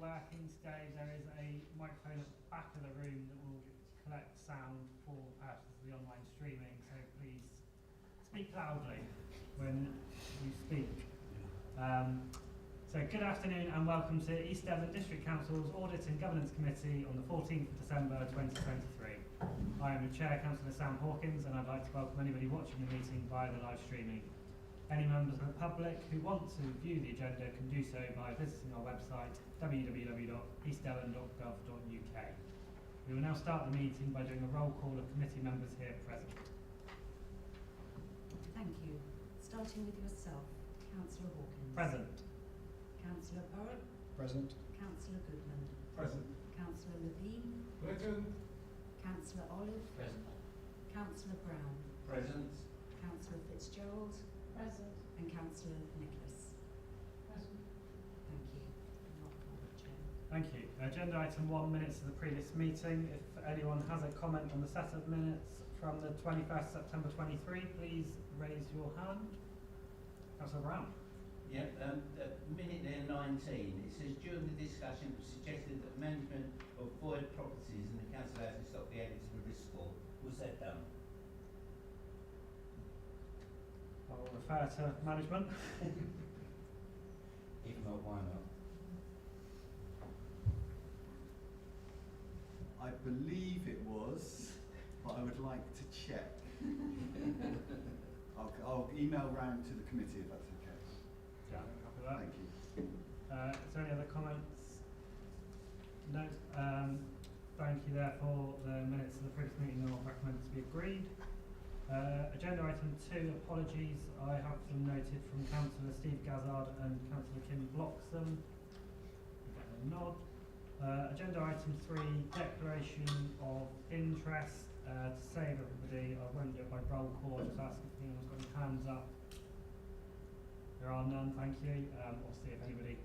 working today, there is a microphone at the back of the room that will collect sound for purposes of the online streaming, so please speak loudly when you speak. So good afternoon and welcome to East Devon District Council's Audit and Governance Committee on the 14th of December 2023. I am the Chair, Councillor Sam Hawkins, and I'd like to welcome anybody watching the meeting via the live streaming. Any members of the public who want to view the agenda can do so by visiting our website www.eastdevon.gov.uk. We will now start the meeting by doing a roll call of committee members here present. Thank you. Starting with yourself, Councillor Hawkins. Present. Councillor Burrett. Present. Councillor Goodman. Present. Councillor Levine. Present. Councillor Olive. Present. Councillor Brown. Present. Councillor Fitzgerald. Present. And Councillor Nicholas. Present. Thank you. Not called, Chair. Thank you. Agenda item 1, minutes of the previous meeting. If anyone has a comment on the set of minutes from the 21st September 23, please raise your hand. Councillor Brown. Yeah, minute there 19, it says during the discussion it was suggested that management of void properties in the council house is not be added to the risk score. Was that done? I will refer to management. If not, why not? I believe it was, but I would like to check. I'll email round to the committee if that's okay. Yeah, I'm happy with that. Thank you. Is there any other comments? No. Thank you. Therefore, the minutes of the previous meeting are recommended to be agreed. Agenda item 2, apologies. I have them noted from Councillor Steve Gazzard and Councillor Kim Bloxham. Get a nod. Agenda item 3, declaration of interest. To save everybody, I won't do it by roll call. Just ask if anyone's got any hands up. There are none, thank you. Obviously, if anybody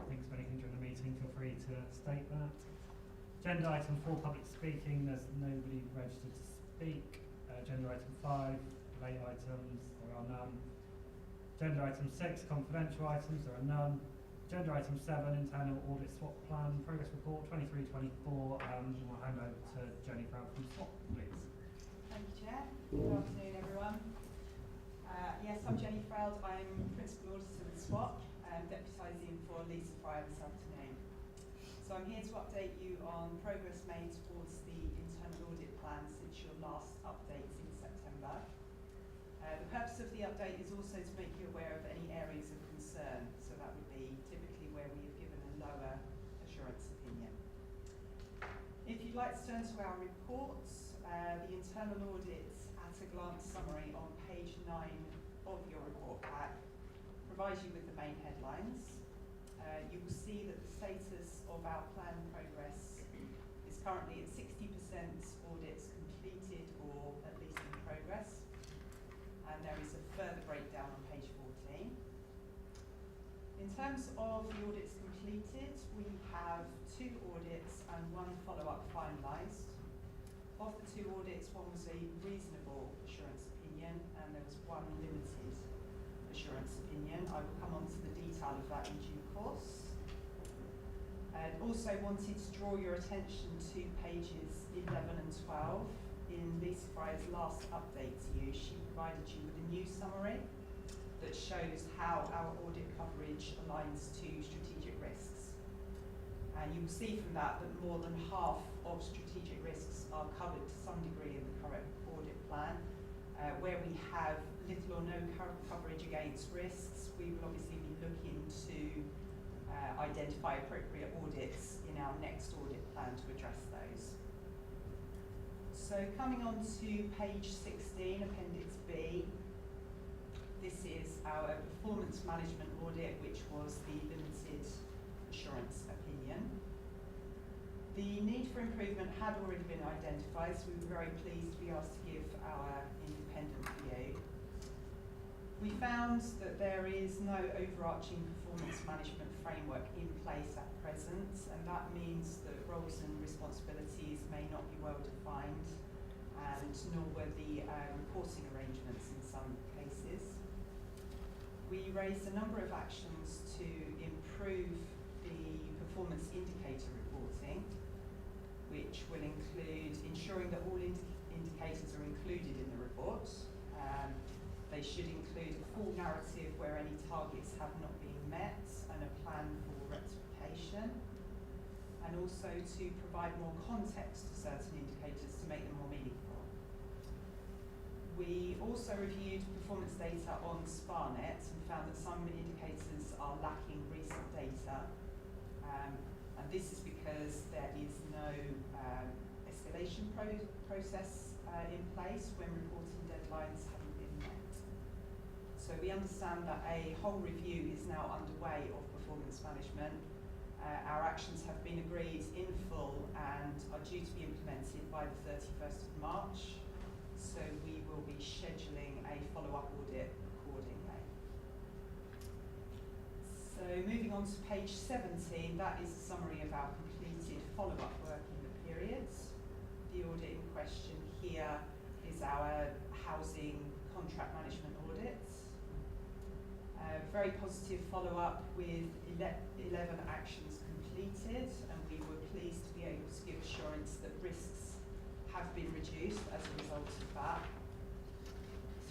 thinks of anything during the meeting, feel free to state that. Agenda item 4, public speaking. There's nobody registered to speak. Agenda item 5, late items. There are none. Agenda item 6, confidential items. There are none. Agenda item 7, internal audit SWOT plan, progress report 23-24. I'll hand over to Jenny Brown from SWOT, please. Thank you, Chair. Good afternoon, everyone. Yes, I'm Jenny Feld. I'm Principal Auditor with SWOT, deputising for Lisa Fry this afternoon. So I'm here to update you on progress made towards the internal audit plan since your last update in September. The purpose of the update is also to make you aware of any areas of concern, so that would be typically where we have given a lower assurance opinion. If you'd like to turn to our reports, the internal audit at a glance summary on page 9 of your report pack provides you with the main headlines. You will see that the status of our plan progress is currently at 60% audits completed or at least in progress. And there is a further breakdown on page 14. In terms of the audits completed, we have 2 audits and 1 follow-up finalised. Of the 2 audits, one was a reasonable assurance opinion and there was 1 limited assurance opinion. I will come on to the detail of that in due course. I also wanted to draw your attention to pages 11 and 12. In Lisa Fry's last update to you, she provided you with a new summary that shows how our audit coverage aligns to strategic risks. And you will see from that that more than half of strategic risks are covered to some degree in the current audit plan. Where we have little or no coverage against risks, we will obviously be looking to identify appropriate audits in our next audit plan to address those. So coming on to page 16, Appendix B, this is our performance management audit, which was the limited assurance opinion. The need for improvement had already been identified, so we were very pleased to be asked to give our independent view. We found that there is no overarching performance management framework in place at present, and that means that roles and responsibilities may not be well defined, and nor were the reporting arrangements in some cases. We raised a number of actions to improve the performance indicator reporting, which will include ensuring that all indicators are included in the report. They should include a full narrative where any targets have not been met and a plan for rectification, and also to provide more context to certain indicators to make them more meaningful. We also reviewed performance data on SPARnet and found that some indicators are lacking recent data, and this is because there is no escalation process in place when reporting deadlines haven't been met. So we understand that a whole review is now underway of performance management. Our actions have been agreed in full and are due to be implemented by the 31st of March. So we will be scheduling a follow-up audit accordingly. So moving on to page 17, that is a summary of our completed follow-up work in the periods. The audit in question here is our housing contract management audit. Very positive follow-up with 11 actions completed, and we were pleased to be able to give assurance that risks have been reduced as a result of that.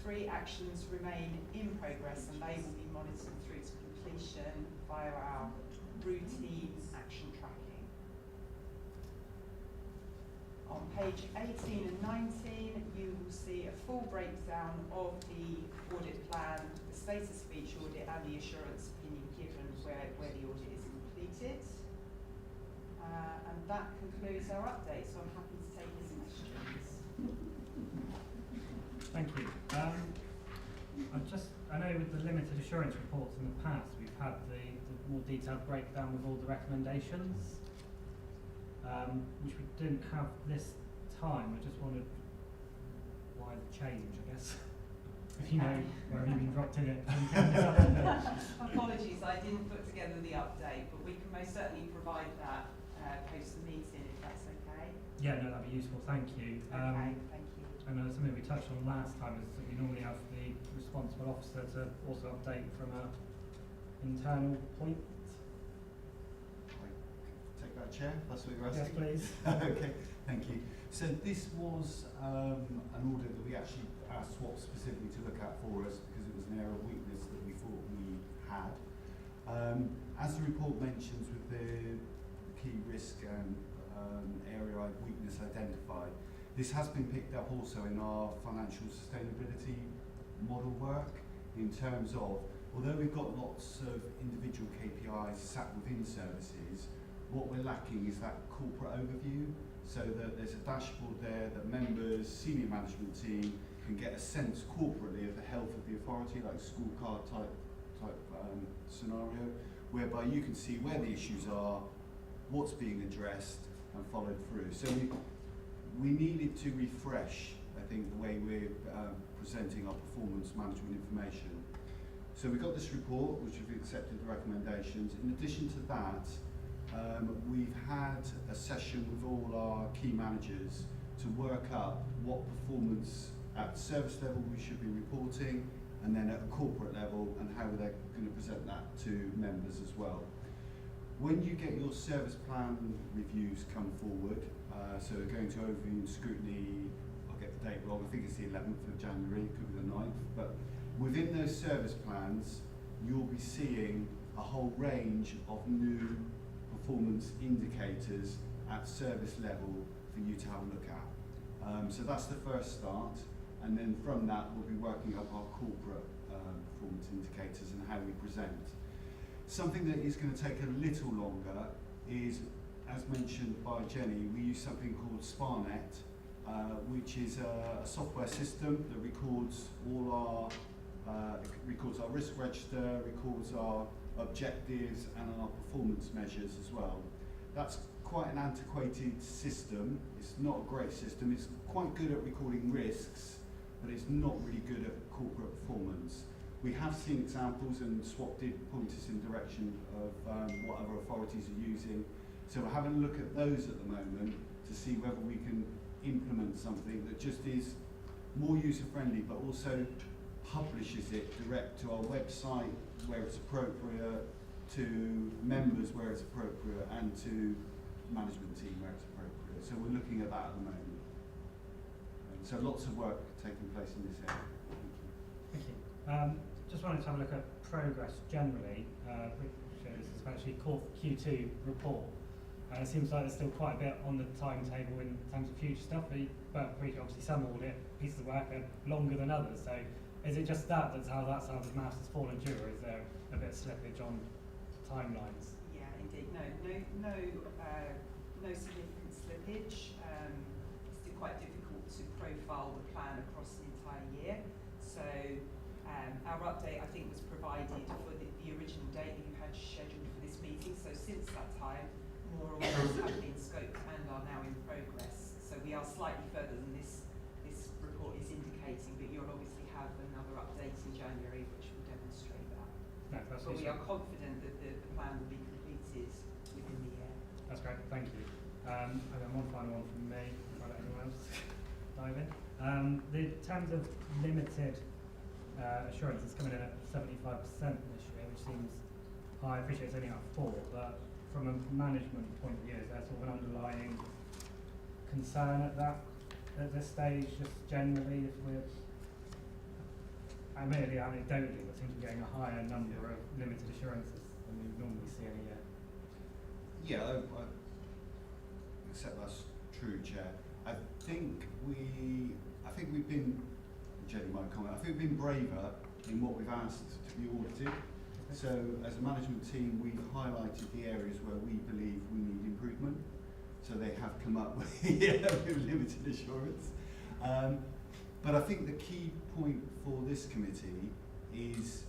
3 actions remain in progress, and they will be monitored through to completion via our routine action tracking. On page 18 and 19, you will see a full breakdown of the audit plan, the status of each audit, and the assurance opinion given where the audit is completed. And that concludes our update, so I'm happy to take any questions. Thank you. I know with the limited assurance reports in the past, we've had the more detailed breakdown with all the recommendations, which we didn't have this time. I just wondered why the change, I guess. If you know where you've been dropped in it. Apologies, I didn't put together the update, but we can most certainly provide that post the meeting if that's okay. Yeah, no, that'd be useful. Thank you. Okay, thank you. And something we touched on last time is that we normally have the responsible officer to also update from an internal point. Take that chair, that's what you're Yes, asking? please. Okay, thank you. So this was an audit that we actually asked SWAT specifically to look at for us because it was an area of weakness that we thought we had. As the report mentions, with the key risk and area of weakness identified, this has been picked up also in our financial sustainability model work in terms of, although we've got lots of individual KPIs sat within services, what we're lacking is that corporate overview, so that there's a dashboard there that members, senior management team can get a sense corporately of the health of the authority, like scorecard type scenario, whereby you can see where the issues are, what's being addressed and followed through. So we needed to refresh, I think, the way we're presenting our performance management information. So we got this report, which we've accepted the recommendations. In addition to that, we've had a session with all our key managers to work up what performance at service level we should be reporting, and then at a corporate level, and how they're going to present that to members as well. When you get your service plan reviews come forward, so we're going to overview and scrutiny, I'll get the date wrong, I think it's the 11th of January, it could be the 9th, but within those service plans, you'll be seeing a whole range of new performance indicators at service level for you to have a look at. So that's the first start, and then from that we'll be working up our corporate performance indicators and how we present. Something that is going to take a little longer is, as mentioned by Jenny, we use something called SPARnet, which is a software system that records all our records our risk register, records our objectives and our performance measures as well. That's quite an antiquated system. It's not a great system. It's quite good at recording risks, but it's not really good at corporate performance. We have seen examples, and SWAT did point us in direction of what other authorities are using. So we're having a look at those at the moment to see whether we can implement something that just is more user-friendly, but also publishes it direct to our website where it's appropriate, to members where it's appropriate, and to management team where it's appropriate. So we're looking at that at the moment. So lots of work taking place in this area. Thank you. Just wanted to have a look at progress generally, which shows this is actually Q2 report. It seems like there's still quite a bit on the timetable in terms of future stuff, but obviously some audit pieces of work are longer than others. So is it just that's how the mouse has fallen due, or is there a bit of slippage on timelines? Yeah, indeed. No significant slippage. It's still quite difficult to profile the plan across the entire year. So our update, I think, was provided for the original date that you had scheduled for this meeting. So since that time, more audits have been scoped and are now in progress. So we are slightly further than this report is indicating, but you'll obviously have another update in January which will demonstrate that. No, that's But we useful. are confident that the plan will be completed within the year. That's great, thank you. And then one final one from me, if I let anyone else dive in. The terms of limited assurance is coming in at 75% this year, which seems high. I appreciate it's only at 4, but from a management point of view, is there sort of an underlying concern at this stage, just generally, if we're admittedly anecdotally, but seem to be getting a higher number of limited assurances than we normally see in a year? Yeah, I accept that's true, Chair. I think we've been, Jenny might comment, I think we've been braver in what we've asked to be audited. So as a management team, we've highlighted the areas where we believe we need improvement. So they have come up with, with limited assurance. But I think the key point for this committee is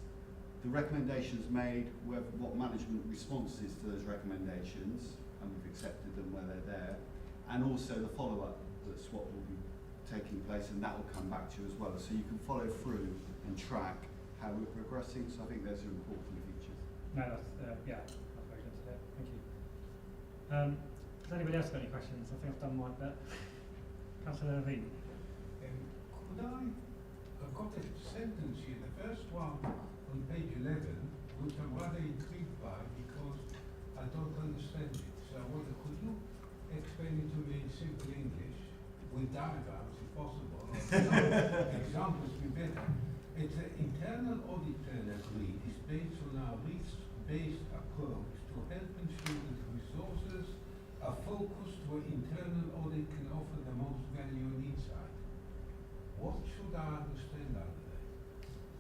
the recommendations made, what management response is to those recommendations, and we've accepted them where they're there, and also the follow-up that SWOT will be taking place, and that will come back to you as well. So you can follow through and track how we're progressing. So I think those are important features. No, that's very good to hear. Thank you. Has anybody else got any questions? I think I've done my bit. Councillor Levine. I've got a sentence here, the first one on page 11, which I'm rather intrigued by because I don't understand it. So could you explain it to me in simple English, with diagrams if possible, or examples would be better. It's an internal audit plan agreed is based on our risk-based approach to help ensure that resources are focused where internal audit can offer the most value and insight. What should I understand out of that?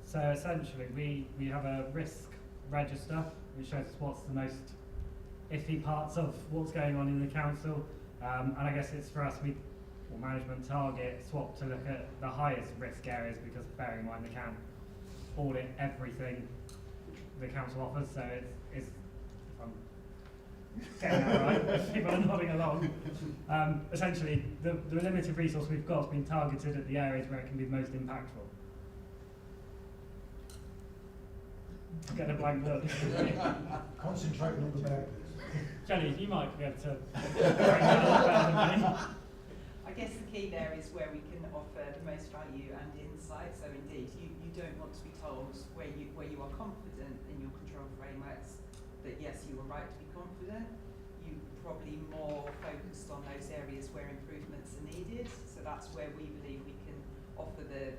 So essentially, we have a risk register which shows us what's the most iffy parts of what's going on in the council, and I guess it's for us, management target SWOT to look at the highest risk areas, because bearing in mind they can't audit everything the council offers, so it's if I'm getting that right, if people are nodding along, essentially the limited resource we've got has been targeted at the areas where it can be most impactful. Get a blank look. Concentrating on the bad bits. Jenny, you might be able to break that up better than me. I guess the key there is where we can offer the most value and insight. So indeed, you don't want to be told where you are confident in your control frameworks that yes, you are right to be confident. You're probably more focused on those areas where improvements are needed. So that's where we believe we can offer the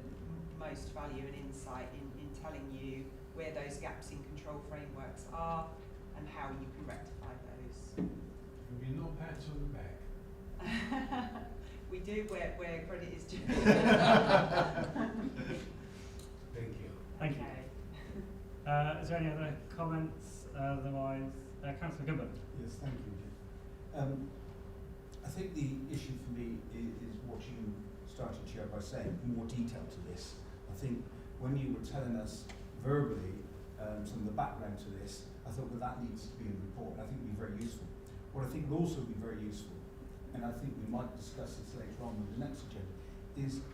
most value and insight in telling you where those gaps in control frameworks are and how you can rectify those. There'll be no pats on the back. We do where credit is due. Thank you. Thank you. Okay. Is there any other comments? Otherwise, Councillor Goodman. Yes, thank you, Jim. I think the issue for me is what you started, Chair, by saying, more detail to this. I think when you were telling us verbally some of the background to this, I thought, well, that needs to be in the report, and I think it would be very useful. What I think would also be very useful, and I think we might discuss this later on with the next agenda, is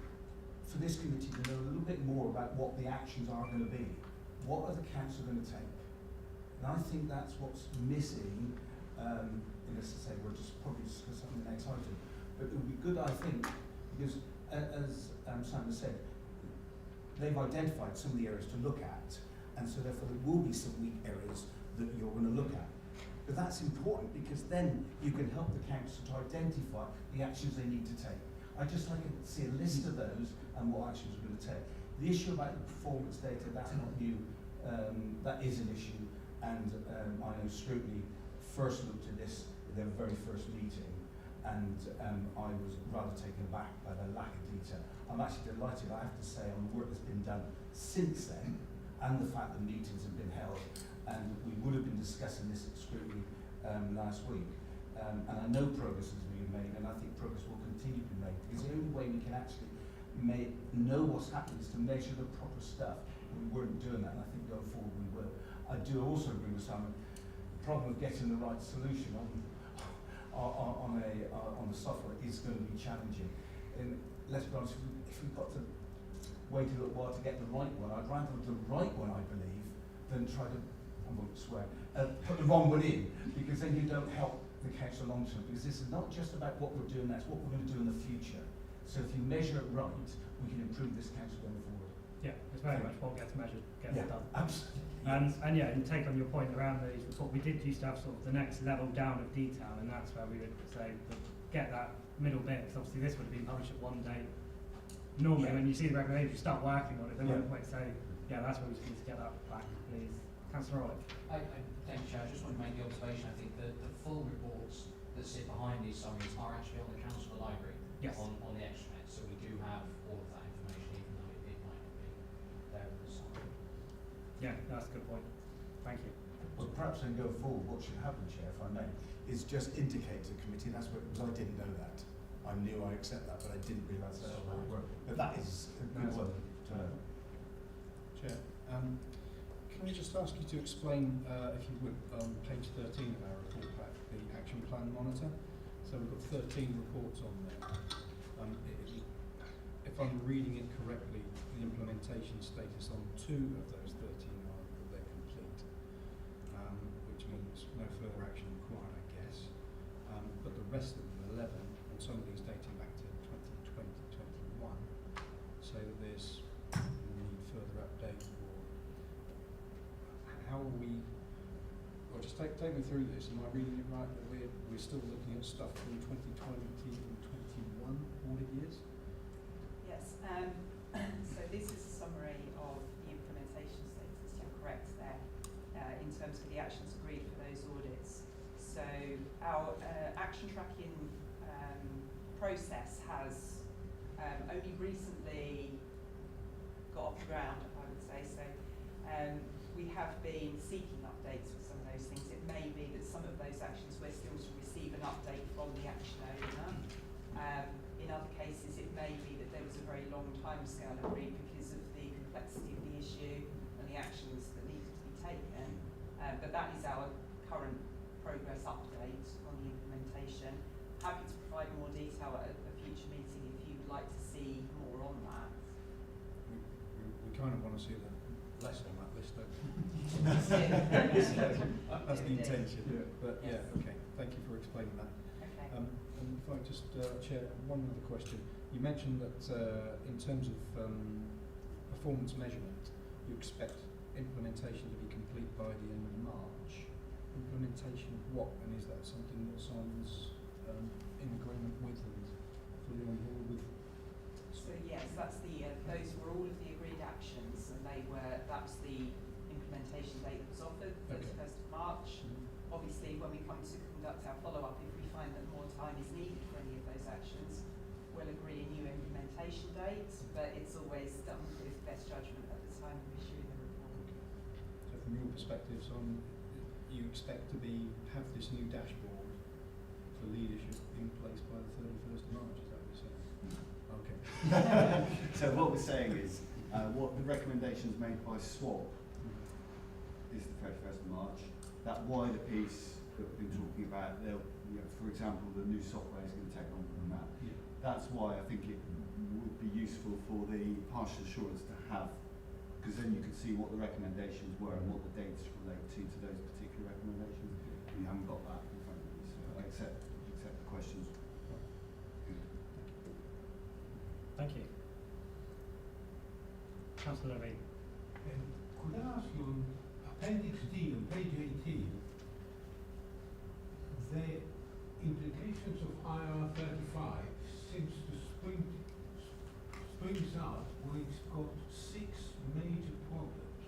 for this committee to know a little bit more about what the actions are going to be. What are the council going to take? And I think that's what's missing, unless I say we'll just probably discuss that in the next item. But it would be good, I think, because as Simon said, they've identified some of the areas to look at, and so therefore there will be some weak areas that you're going to look at. But that's important because then you can help the council to identify the actions they need to take. I'd just like to see a list of those and what actions we're going to take. The issue about the performance data, that's not new. That is an issue, and I know Scrutiny first looked at this at their very first meeting, and I was rather taken aback by the lack of detail. I'm actually delighted, I have to say, on the work that's been done since then, and the fact that meetings have been held, and we would have been discussing this at Scrutiny last week. And I know progress has been made, and I think progress will continue to be made, because the only way we can actually know what's happening is to measure the proper stuff. We weren't doing that, and I think going forward we will. I do also agree with Simon, the problem of getting the right solution on the software is going to be challenging. And let's be honest, if we've got to wait a little while to get the right one, I'd rather have the right one, I believe, than try to, I won't swear, put the wrong one in, because then you don't help the council long term, because this is not just about what we're doing, that's what we're going to do in the future. So if you measure it right, we can improve this council going forward. Yeah, it's very much what gets measured gets done. Absolutely. And yeah, and take on your point around these reports, we did used to have sort of the next level down of detail, and that's where we would say get that middle bit. Because obviously this would have been published at one date. Normally, when you see the recommendation, you start working on it. Then won't wait say, yeah, that's where we just need to get that back, please. Councillor Audit. Thank you, Chair. I just want to make the observation. I think that the full reports that sit behind these summaries are actually on the council library. Yes. On the extranet, so we do have all of that information, even though it might not be there in the summary. Yeah, that's a good point. Thank you. Well, perhaps then go forward, what should happen, Chair, if I may, is just indicate to the committee, that's what, because I didn't know that. I knew I accept that, but I didn't realise that's how it worked. But that is a good one to know. Chair, can I just ask you to explain, if you would, on page 13 of our report back, the action plan monitor. So we've got 13 reports on there. If I'm reading it correctly, the implementation status on 2 of those 13 are that they're complete, which means no further action required, I guess. But the rest of them, 11, and some of these dating back to 2020, 21, say that there's need further update, or how are we? Well, just take me through this. Am I reading it right? That we're still looking at stuff from 2020 and 21 audit years? Yes, so this is a summary of the implementation status, you're correct there, in terms of the actions agreed for those audits. So our action tracking process has only recently got off the ground, I would say. So we have been seeking updates for some of those things. It may be that some of those actions we're still to receive an update from the action owner. In other cases, it may be that there was a very long timescale agreed because of the complexity of the issue and the actions that needed to be taken. But that is our current progress update on the implementation. Happy to provide more detail at a future meeting if you would like to see more on that. We kind of want to see less on that list, don't we? That's it. That's the intention. Yeah. But yes. Yeah, okay. Thank you for explaining that. Okay. And if I just Chair, one other question. You mentioned that in terms of performance measurement, you expect implementation to be complete by the end of March. Implementation of what? And is that something that Simon's in agreement with and fully on board with? So yes, that's the those were all of the agreed actions, and that's the implementation date that was offered, 31st of March. Obviously, when we come to conduct our follow-up, if we find that more time is needed for any of those actions, we'll agree a new implementation date, but it's always done with best judgment at the time of issuing the report. So from your perspective, Simon, you expect to have this new dashboard for leadership in place by the 31st of March, is that what you're saying? Okay. So what we're saying is, what the recommendations made by SWAP is the 31st of March. That wider piece that we've been talking about, for example, the new software is going to take longer than that. Yeah. That's why I think it would be useful for the partial assurance to have, because then you can see what the recommendations were and what the dates relate to those particular recommendations. You haven't got that in front of you, so I accept the questions. Good. Thank you. Councillor Levy. Could I ask you on Appendix D on page 18, the implications of IR 35 seems to springs out when it's got 6 major problems.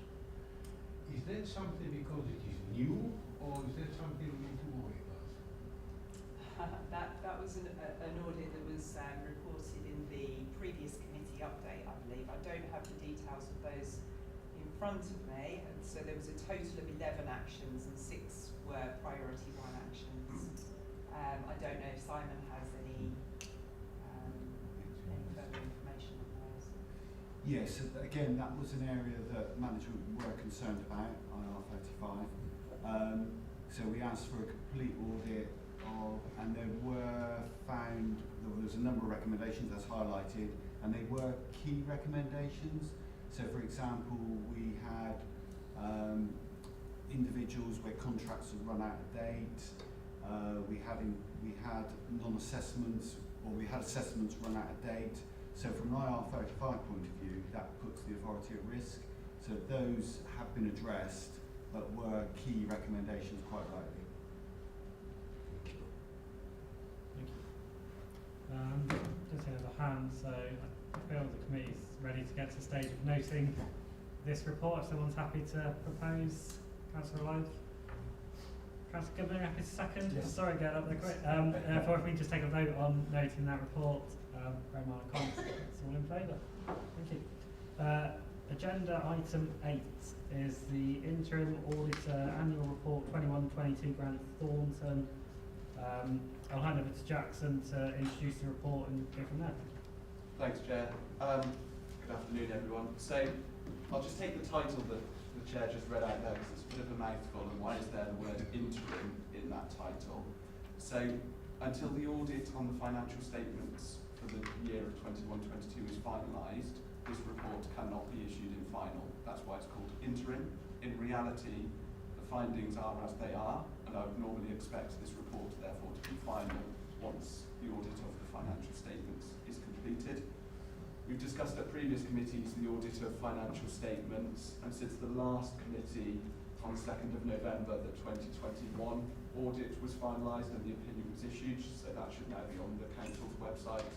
Is that something because it is new, or is that something we need to worry about? That was an audit that was reported in the previous committee update, I believe. I don't have the details of those in front of me. And so there was a total of 11 actions and 6 were priority 1 actions. I don't know if Simon has any further information on those. Yes, again, that was an area that management were concerned about, IR35. So we asked for a complete audit of, and there was a number of recommendations that's highlighted, and they were key recommendations. So for example, we had individuals where contracts had run out of date, we had non-assessments, or we had assessments run out of date. So from an IR35 point of view, that puts the authority at risk. So those have been addressed, but were key recommendations quite rightly. Thank you. Just see another hand, so I feel the committee's ready to get to the stage of noting this report. If someone's happy to propose, Councillor Lyth. Councillor Goodman, happy to second? Yes. Sorry, get up there quick. Therefore, if we just take a vote on noting that report, very minor comments, it's all in favour. Thank you. Agenda item 8 is the interim auditor annual report 21-22 Grant Thornton. I'll hand over to Jackson to introduce the report and go from there. Thanks, Chair. Good afternoon, everyone. So I'll just take the title that the Chair just read out there because it's a bit of a mouthful, and why is there the word interim in that title? So until the audit on the financial statements for the year of 21-22 is finalised, this report cannot be issued in final. That's why it's called interim. In reality, the findings are as they are, and I would normally expect this report therefore to be final once the audit of the financial statements is completed. We've discussed at previous committees the audit of financial statements, and since the last committee on the 2nd of November, the 2021 audit was finalised and the opinion was issued, so that should now be on the Council's website.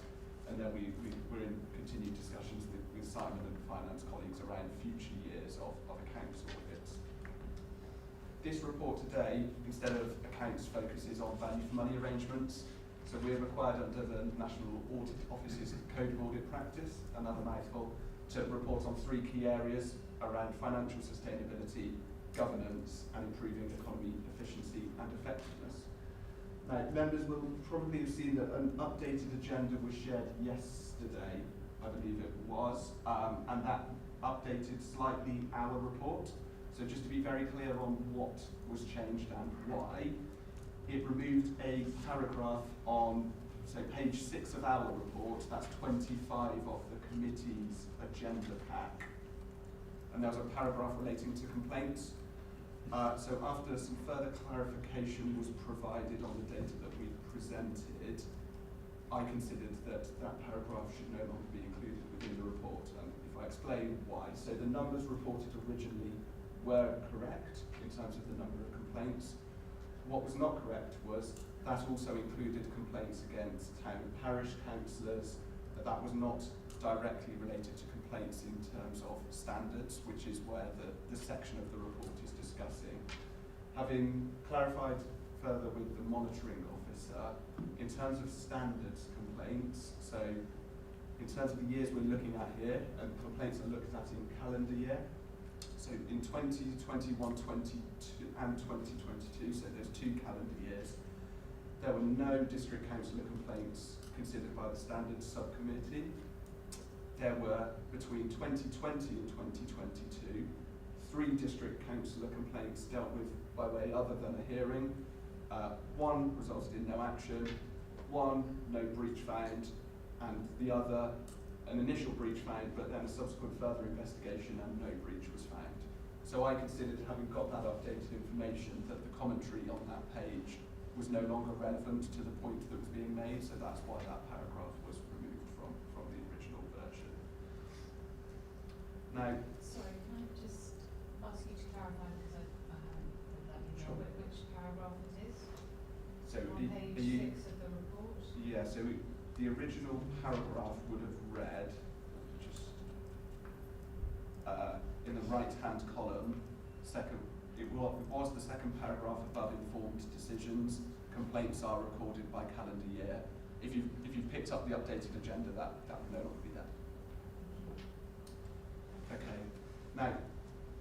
And then we're in continued discussions with Simon and finance colleagues around future years of accounts audits. This report today, instead of accounts, focuses on value for money arrangements. So we're required under the National Audit Office's Code of Audit Practice, another mouthful, to report on 3 key areas around financial sustainability, governance, and improving economy efficiency and effectiveness. Now, members will probably have seen that an updated agenda was shared yesterday, I believe it was, and that updated slightly our report. So just to be very clear on what was changed and why, it removed a paragraph on, say, page 6 of our report, that's 25 of the committee's agenda pack. And there was a paragraph relating to complaints. So after some further clarification was provided on the data that we presented, I considered that that paragraph should no longer be included within the report. And if I explain why, so the numbers reported originally were correct in terms of the number of complaints. What was not correct was that also included complaints against town and parish councillors. That was not directly related to complaints in terms of standards, which is where the section of the report is discussing. Having clarified further with the monitoring officer, in terms of standards complaints, so in terms of the years we're looking at here, and complaints are looked at in calendar year, so in 2021, 22 and 2022, so there's 2 calendar years, there were no district councillor complaints considered by the standards subcommittee. There were, between 2020 and 2022, 3 district councillor complaints dealt with by way other than a hearing. 1 resulted in no action, 1 no breach found, and the other an initial breach found, but then a subsequent further investigation and no breach was found. So I considered, having got that updated information, that the commentary on that page was no longer relevant to the point that was being made, so that's why that paragraph was removed from the original version. Now, Sorry, can I just ask you to report. Yeah, so the original paragraph would have read, just in the right-hand column, it was the second paragraph above informed decisions. Complaints are recorded by calendar year. If you've picked up the updated agenda, that would no longer be there. Okay. Now,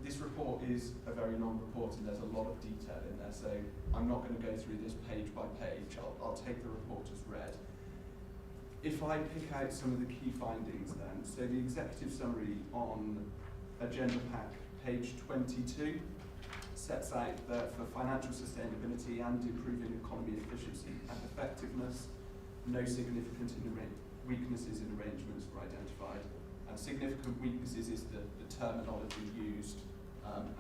this report is a very long report and there's a lot of detail in there, so I'm not going to go through this page by page. I'll take the report as read. If I pick out some of the key findings then, so the executive summary on agenda pack, page 22, sets out that for financial sustainability and improving economy efficiency and effectiveness, no significant weaknesses in arrangements were identified. And significant weaknesses is the terminology used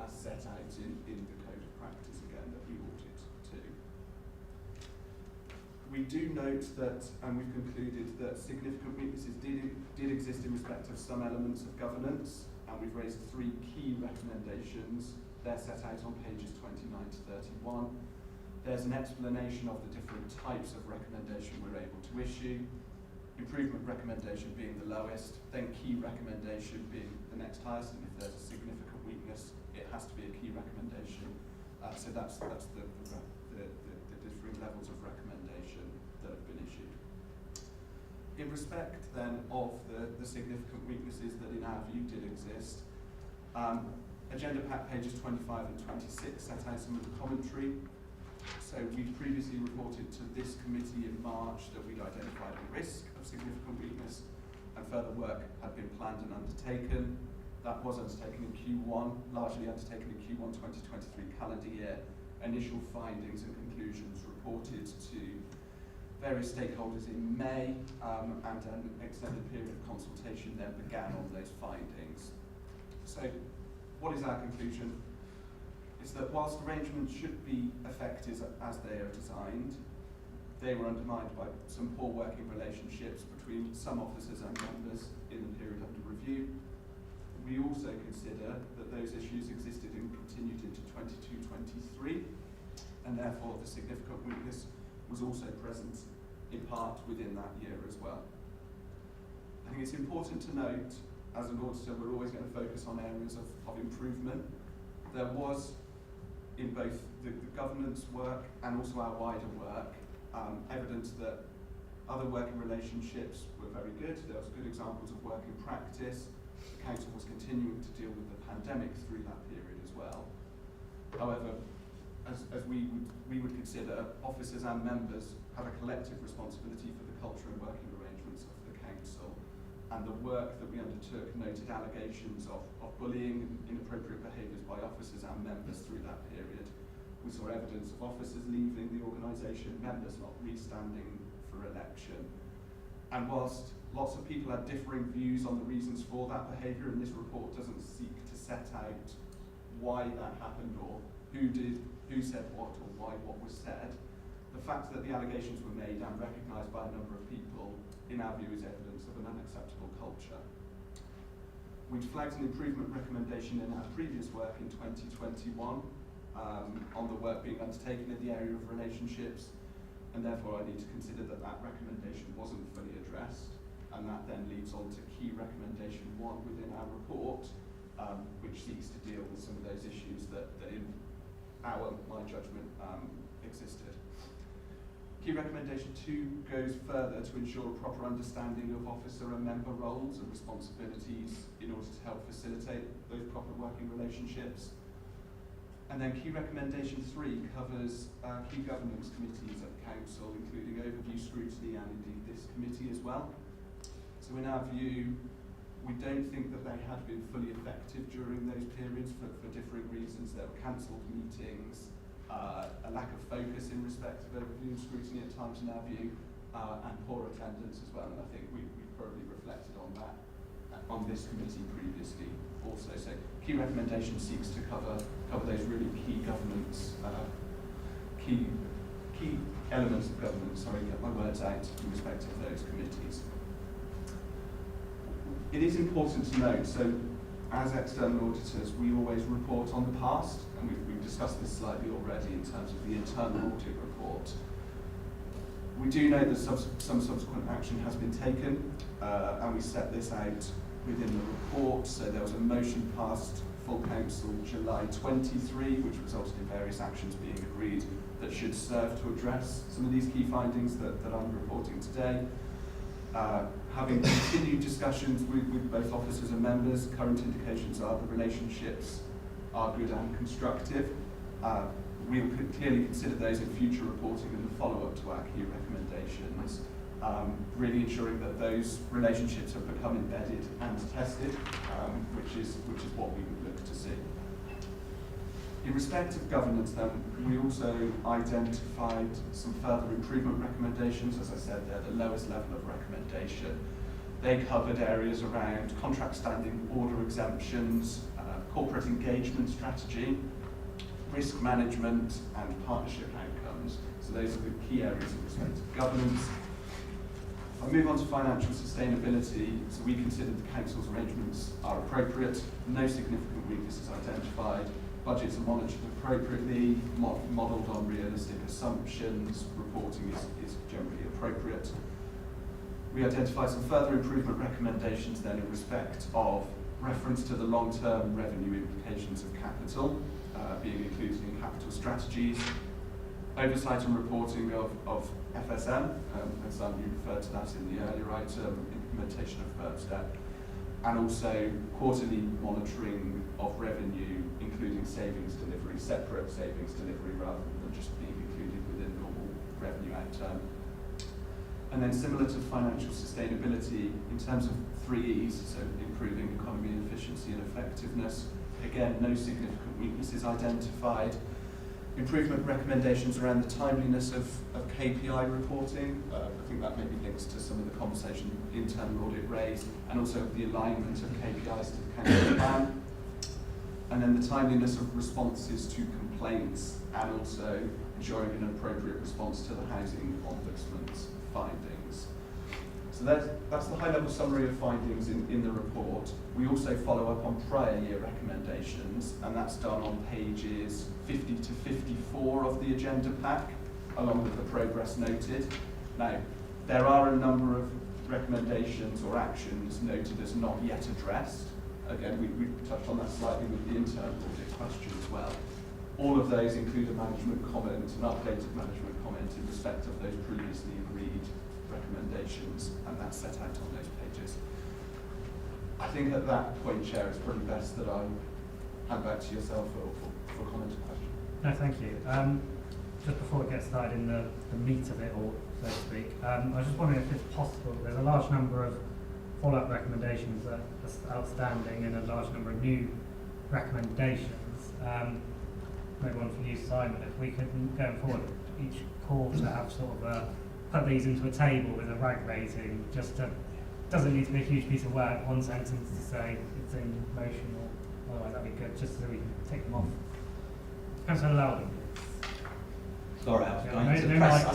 as set out in the code of practice again that we audit to. We do note that, and we've concluded that significant weaknesses did exist in respect of some elements of governance, and we've raised 3 key recommendations. They're set out on pages 29 to 31. There's an explanation of the different types of recommendation we're able to issue. Improvement recommendation being the lowest, then key recommendation being the next highest, and if there's a significant weakness, it has to be a key recommendation. So that's the different levels of recommendation that have been issued. In respect then of the significant weaknesses that in our view did exist, agenda pack pages 25 and 26 set out some of the commentary. So we previously reported to this committee in March that we'd identified a risk of significant weakness and further work had been planned and undertaken. That was undertaken in Q1, largely undertaken in Q1 2023 calendar year. Initial findings and conclusions reported to various stakeholders in May, and an extended period of consultation then began on those findings. So what is our conclusion? Is that whilst arrangements should be effective as they are designed, they were undermined by some poor working relationships between some officers and members in the period under review. We also consider that those issues existed and continued into 22-23, and therefore the significant weakness was also present in part within that year as well. I think it's important to note, as an auditor, we're always going to focus on areas of improvement. There was, in both the governance work and also our wider work, evidence that other working relationships were very good. There was good examples of working practice. The council was continuing to deal with the pandemic through that period as well. However, as we would consider, officers and members have a collective responsibility for the culture and working arrangements of the council. And the work that we undertook noted allegations of bullying and inappropriate behaviours by officers and members through that period. We saw evidence of officers leaving the organisation, members not re-standing for election. And whilst lots of people had differing views on the reasons for that behaviour, and this report doesn't seek to set out why that happened or who said what or why what was said, the fact that the allegations were made and recognised by a number of people, in our view, is evidence of an unacceptable culture. We'd flagged an improvement recommendation in our previous work in 2021 on the work being undertaken in the area of relationships, and therefore I need to consider that that recommendation wasn't fully addressed, and that then leads on to key recommendation 1 within our report, which seeks to deal with some of those issues that in my judgment, existed. Key recommendation 2 goes further to ensure a proper understanding of officer and member roles and responsibilities in order to help facilitate those proper working relationships. And then key recommendation 3 covers key governance committees at council, including overview scrutiny and indeed this committee as well. So in our view, we don't think that they had been fully effective during those periods for differing reasons. There were cancelled meetings, a lack of focus in respect of overview and scrutiny at times in our view, and poor attendance as well. And I think we probably reflected on that on this committee previously also. So key recommendation seeks to cover those really key governance, key elements of governance, get my words out in respect of those committees. It is important to note, so as external auditors, we always report on the past, and we've discussed this slightly already in terms of the internal audit report. We do know that some subsequent action has been taken, and we set this out within the report. So there was a motion passed full council July 23, which resulted in various actions being agreed that should serve to address some of these key findings that I'm reporting today. Having continued discussions with both officers and members, current indications are the relationships are good and constructive. We will clearly consider those in future reporting and the follow-up to our key recommendations, really ensuring that those relationships have become embedded and tested, which is what we would look to see. In respect of governance then, we also identified some further improvement recommendations. As I said, they're the lowest level of recommendation. They covered areas around contract standing order exemptions, corporate engagement strategy, risk management and partnership outcomes. So those are the key areas in respect of governance. I'll move on to financial sustainability. So we consider the council's arrangements are appropriate, no significant weaknesses identified, budgets are monitored appropriately, modelled on realistic assumptions, reporting is generally appropriate. We identify some further improvement recommendations then in respect of reference to the long-term revenue implications of capital, being included in capital strategies, oversight and reporting of FSM, as you referred to that in the earlier item, implementation of first step, and also quarterly monitoring of revenue, including savings delivery, separate savings delivery rather than just being included within normal revenue outturn. And then similar to financial sustainability, in terms of 3 E's, so improving economy, efficiency and effectiveness, again, no significant weaknesses identified. Improvement recommendations around the timeliness of KPI reporting. I think that maybe links to some of the conversation internal audit raised, and also the alignment of KPIs to the council plan. And then the timeliness of responses to complaints, and also ensuring an appropriate response to the housing ombudsman's findings. So that's the high-level summary of findings in the report. We also follow up on prior year recommendations, and that's done on pages 50 to 54 of the agenda pack, along with the progress noted. Now, there are a number of recommendations or actions noted as not yet addressed. Again, we touched on that slightly with the internal audit question as well. All of those include a management comment, an updated management comment in respect of those previously agreed recommendations, and that's set out on those pages. I think at that point, Chair, it's probably best that I hand back to yourself for comment or question. No, thank you. Just before we get started in the meat of it all, so to speak, I was just wondering if it's possible, there's a large number of follow-up recommendations that are outstanding and a large number of new recommendations. Maybe one for you, Simon, if we could, going forward, each quarter have sort of put these into a table with a RAG rating, just to, doesn't need to be a huge piece of work, one sentence to say it's in motion, or otherwise that'd be good, just so we can take them off. Councillor Loudon. Sorry, I was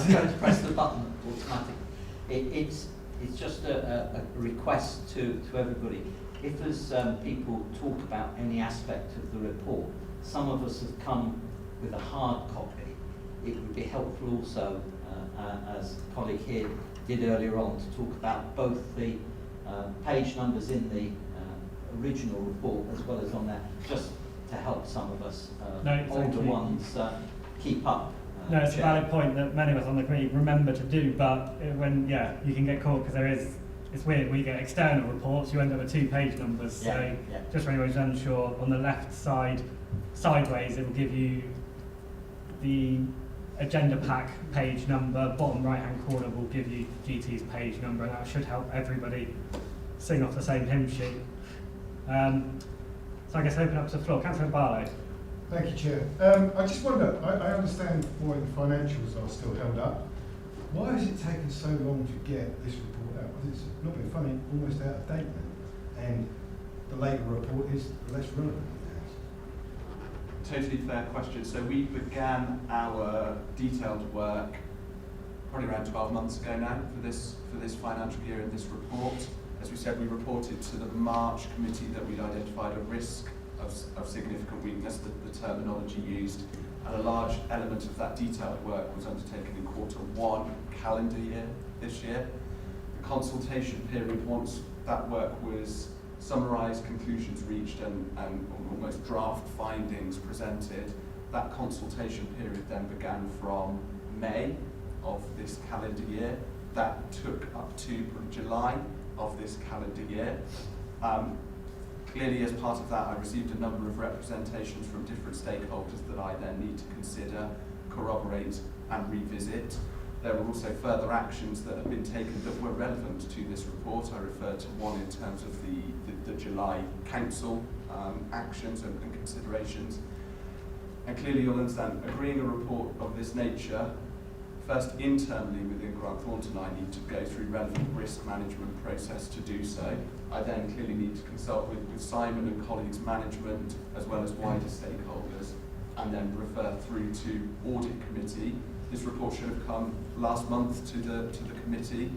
going to press the button automatically. It's just a request to everybody. If there's people talk about any aspect of the report, some of us have come with a hard copy. It would be helpful also, as a colleague here did earlier on, to talk about both the page numbers in the original report as well as on that, just to help some of us older ones keep up. No, it's a valid point that many of us on the committee remember to do, but when, you can get caught because it's weird, we get external reports, you end up with 2 page numbers, so just for anyone who's unsure, on the left side, sideways, it will give you the agenda pack page number, bottom right hand corner will give you GT's page number, and that should help everybody sing off the same hymn sheet. So I guess open up to the floor. Councillor Barlow. Thank you, Chair. I just wonder, I understand why the financials are still held up. Why has it taken so long to get this report out? Because it's not being funny, almost out of date now. And the later report is less relevant. Totally fair question. So we began our detailed work probably around 12 months ago now for this financial year and this report. As we said, we reported to the March committee that we'd identified a risk of significant weakness, the terminology used, and a large element of that detailed work was undertaken in Q1 calendar year this year. The consultation period, once that work was summarised, conclusions reached and almost draft findings presented, that consultation period then began from May of this calendar year. That took up to July of this calendar year. Clearly, as part of that, I received a number of representations from different stakeholders that I then need to consider, corroborate and revisit. There were also further actions that have been taken that were relevant to this report. I refer to one in terms of the July council actions and considerations. And clearly you'll understand, agreeing a report of this nature, first internally within Grant Thornton, I need to go through relevant risk management process to do so. I then clearly need to consult with Simon and colleagues management as well as wider stakeholders, and then refer through to audit committee. This report should have come last month to the committee.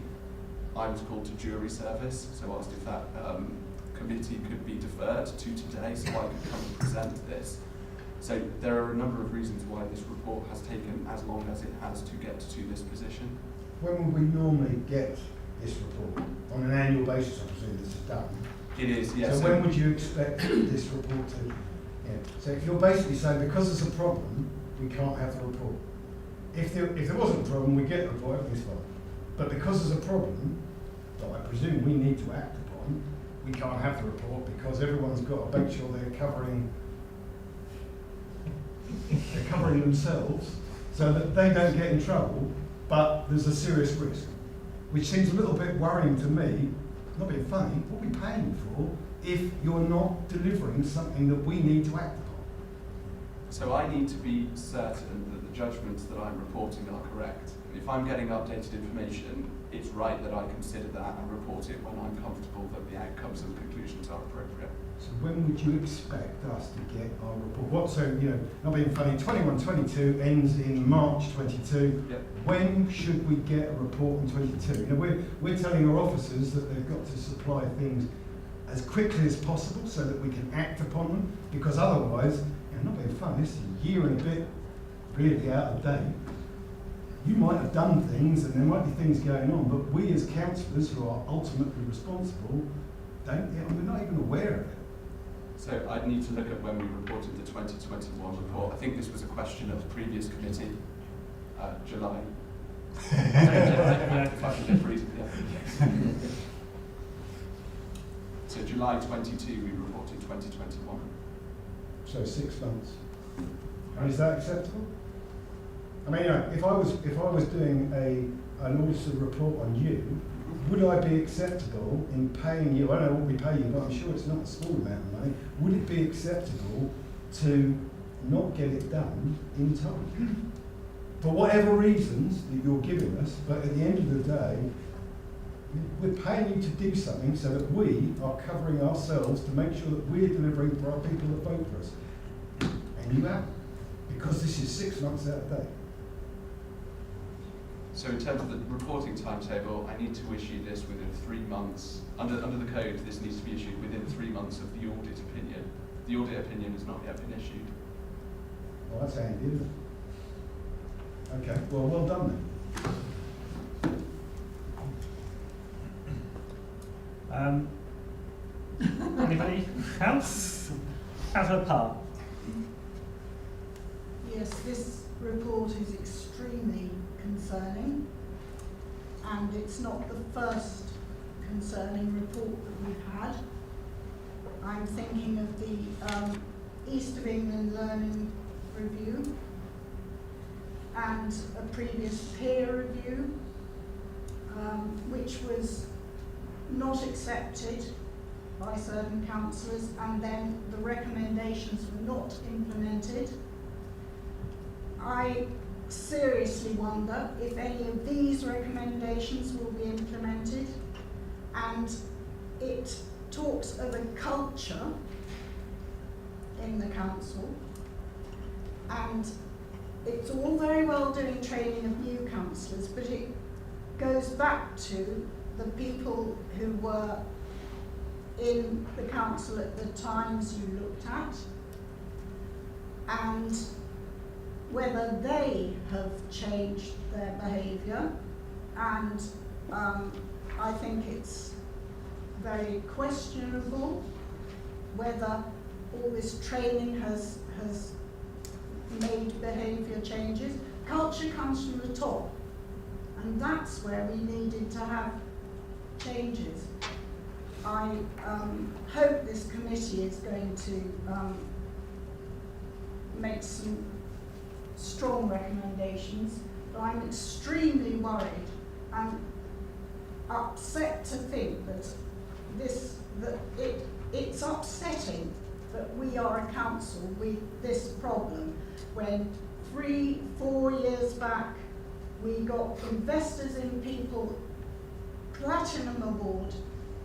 I was called to jury service, so asked if that committee could be deferred to today so I could come and present this. So there are a number of reasons why this report has taken as long as it has to get to this position. When would we normally get this report? On an annual basis, obviously, this is done. It is, yes. So when would you expect this report to... Yeah. So if you're basically saying because there's a problem, we can't have the report. If there wasn't a problem, we get the report, everything's fine. But because there's a problem, that I presume we need to act upon, we can't have the report because everyone's got to make sure they're covering themselves so that they don't get in trouble, but there's a serious risk, which seems a little bit worrying to me. Not being funny, what are we paying for if you're not delivering something that we need to act upon? So I need to be certain that the judgments that I'm reporting are correct. If I'm getting updated information, it's right that I consider that and report it when I'm comfortable that the outcomes and conclusions are appropriate. So when would you expect us to get our report? So, not being funny, 21-22 ends in March 22. Yep. When should we get a report in 22? We're telling our officers that they've got to supply things as quickly as possible so that we can act upon them, because otherwise, not being funny, it's a year and a bit really out of date. You might have done things and there might be things going on, but we as councillors who are ultimately responsible we're not even aware of it. So I'd need to look at when we reported the 2021 report. I think this was a question of the previous committee, July. If I can get reason, yeah. So July 22, we reported 2021. So 6 months. And is that acceptable? I mean, if I was doing an audited report on you, would I be acceptable in paying you? I don't know what we pay you, but I'm sure it's not a small amount of money. Would it be acceptable to not get it done in time? For whatever reasons that you're giving us, but at the end of the day, we're paying you to do something so that we are covering ourselves to make sure that we're delivering for our people that vote for us. And you haven't, because this is 6 months out of date. So in terms of the reporting timetable, I need to issue this within 3 months. Under the code, this needs to be issued within 3 months of the audit opinion. The audit opinion has not yet been issued. Well, that's handy, isn't it? Okay, well done then. Anybody else? Councillor Parr. Yes, this report is extremely concerning, and it's not the first concerning report that we've had. I'm thinking of the East of England Learning Review and a previous peer review, which was not accepted by certain councillors, and then the recommendations were not implemented. I seriously wonder if any of these recommendations will be implemented, and it talks of a culture in the council, and it's all very well doing training of new councillors, but it goes back to the people who were in the council at the times you looked at, and whether they have changed their behaviour, and I think it's very questionable whether all this training has made behaviour changes. Culture comes from the top, and that's where we needed to have changes. I hope this committee is going to make some strong recommendations, but I'm extremely worried and upset to think that it's upsetting that we are a council with this problem when 3-4 years back we got investors in people, platinum award.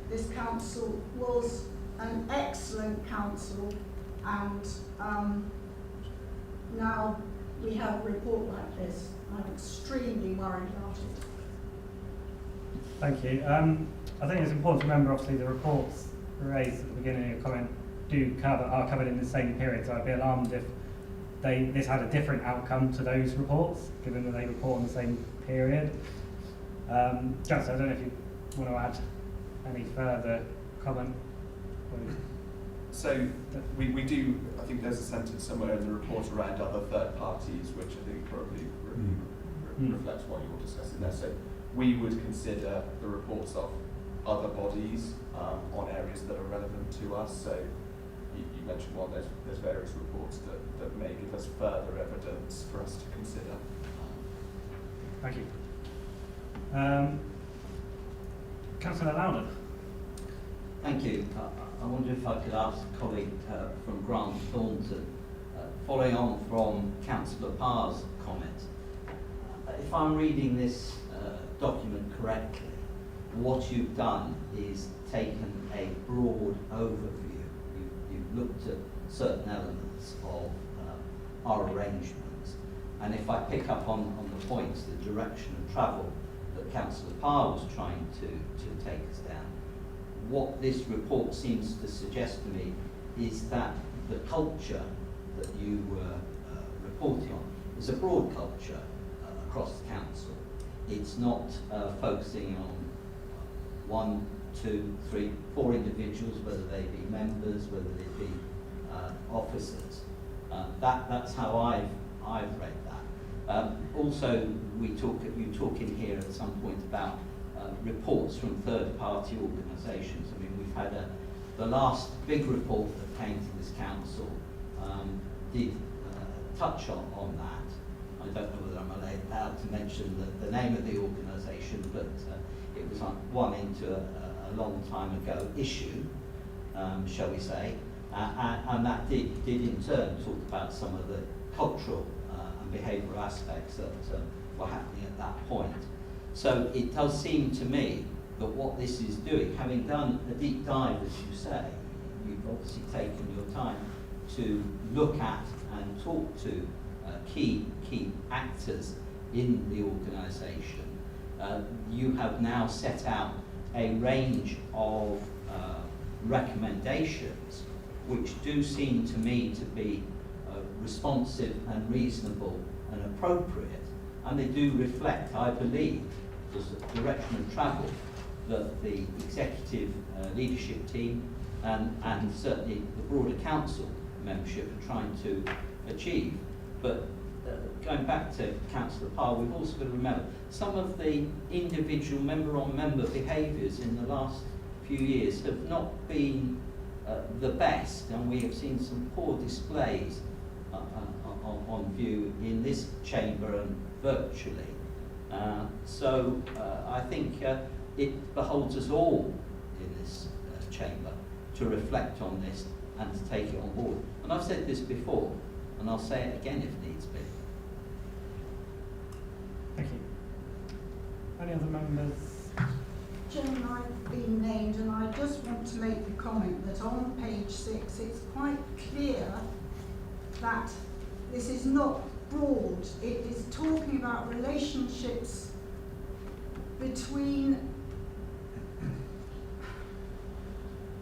This council was an excellent council, and now we have a report like this. I'm extremely worried about it. Thank you. I think it's important to remember, obviously, the reports raised at the beginning of your comment are covered in the same period, so I'd be alarmed if this had a different outcome to those reports, given that they report on the same period. Justin, I don't know if you want to add any further comment. So we do, I think there's a sentence somewhere in the report around other third parties, which I think probably reflects what you're discussing there. So we would consider the reports of other bodies on areas that are relevant to us. So you mentioned one, there's various reports that may give us further evidence for us to consider. Thank you. Councillor Loudon. Thank you. I wonder if I could ask a colleague from Grant Thornton, following on from Councillor Parr's comment. If I'm reading this document correctly, what you've done is taken a broad overview. You've looked at certain elements of our arrangements, and if I pick up on the points, the direction of travel that Councillor Parr was trying to take us down, what this report seems to suggest to me is that the culture that you were reporting on is a broad culture across the council. It's not focusing on 1, 2, 3, 4 individuals, whether they be members, whether they be officers. That's how I've read that. Also, you talk in here at some point about reports from third-party organisations. I mean, we've had the last big report that came to this council did touch on that. I don't know whether I'm allowed to mention the name of the organisation, but it was one into a long time ago issue, shall we say, and that did in turn talk about some of the cultural and behavioural aspects that were happening at that point. So it does seem to me that what this is doing, having done a deep dive, as you say, you've obviously taken your time to look at and talk to key actors in the organisation. You have now set out a range of recommendations which do seem to me to be responsive and reasonable and appropriate, and they do reflect, I believe, the direction of travel that the executive leadership team and certainly the broader council membership are trying to achieve. But going back to Councillor Parr, we've also got to remember some of the individual member-on-member behaviours in the last few years have not been the best, and we have seen some poor displays on view in this chamber and virtually. So I think it beholds us all in this chamber to reflect on this and to take it on board. And I've said this before, and I'll say it again if needs be. Thank you. Any other members? Chairman, I've been named, and I just want to make the comment that on page 6 it's quite clear that this is not broad. It is talking about relationships between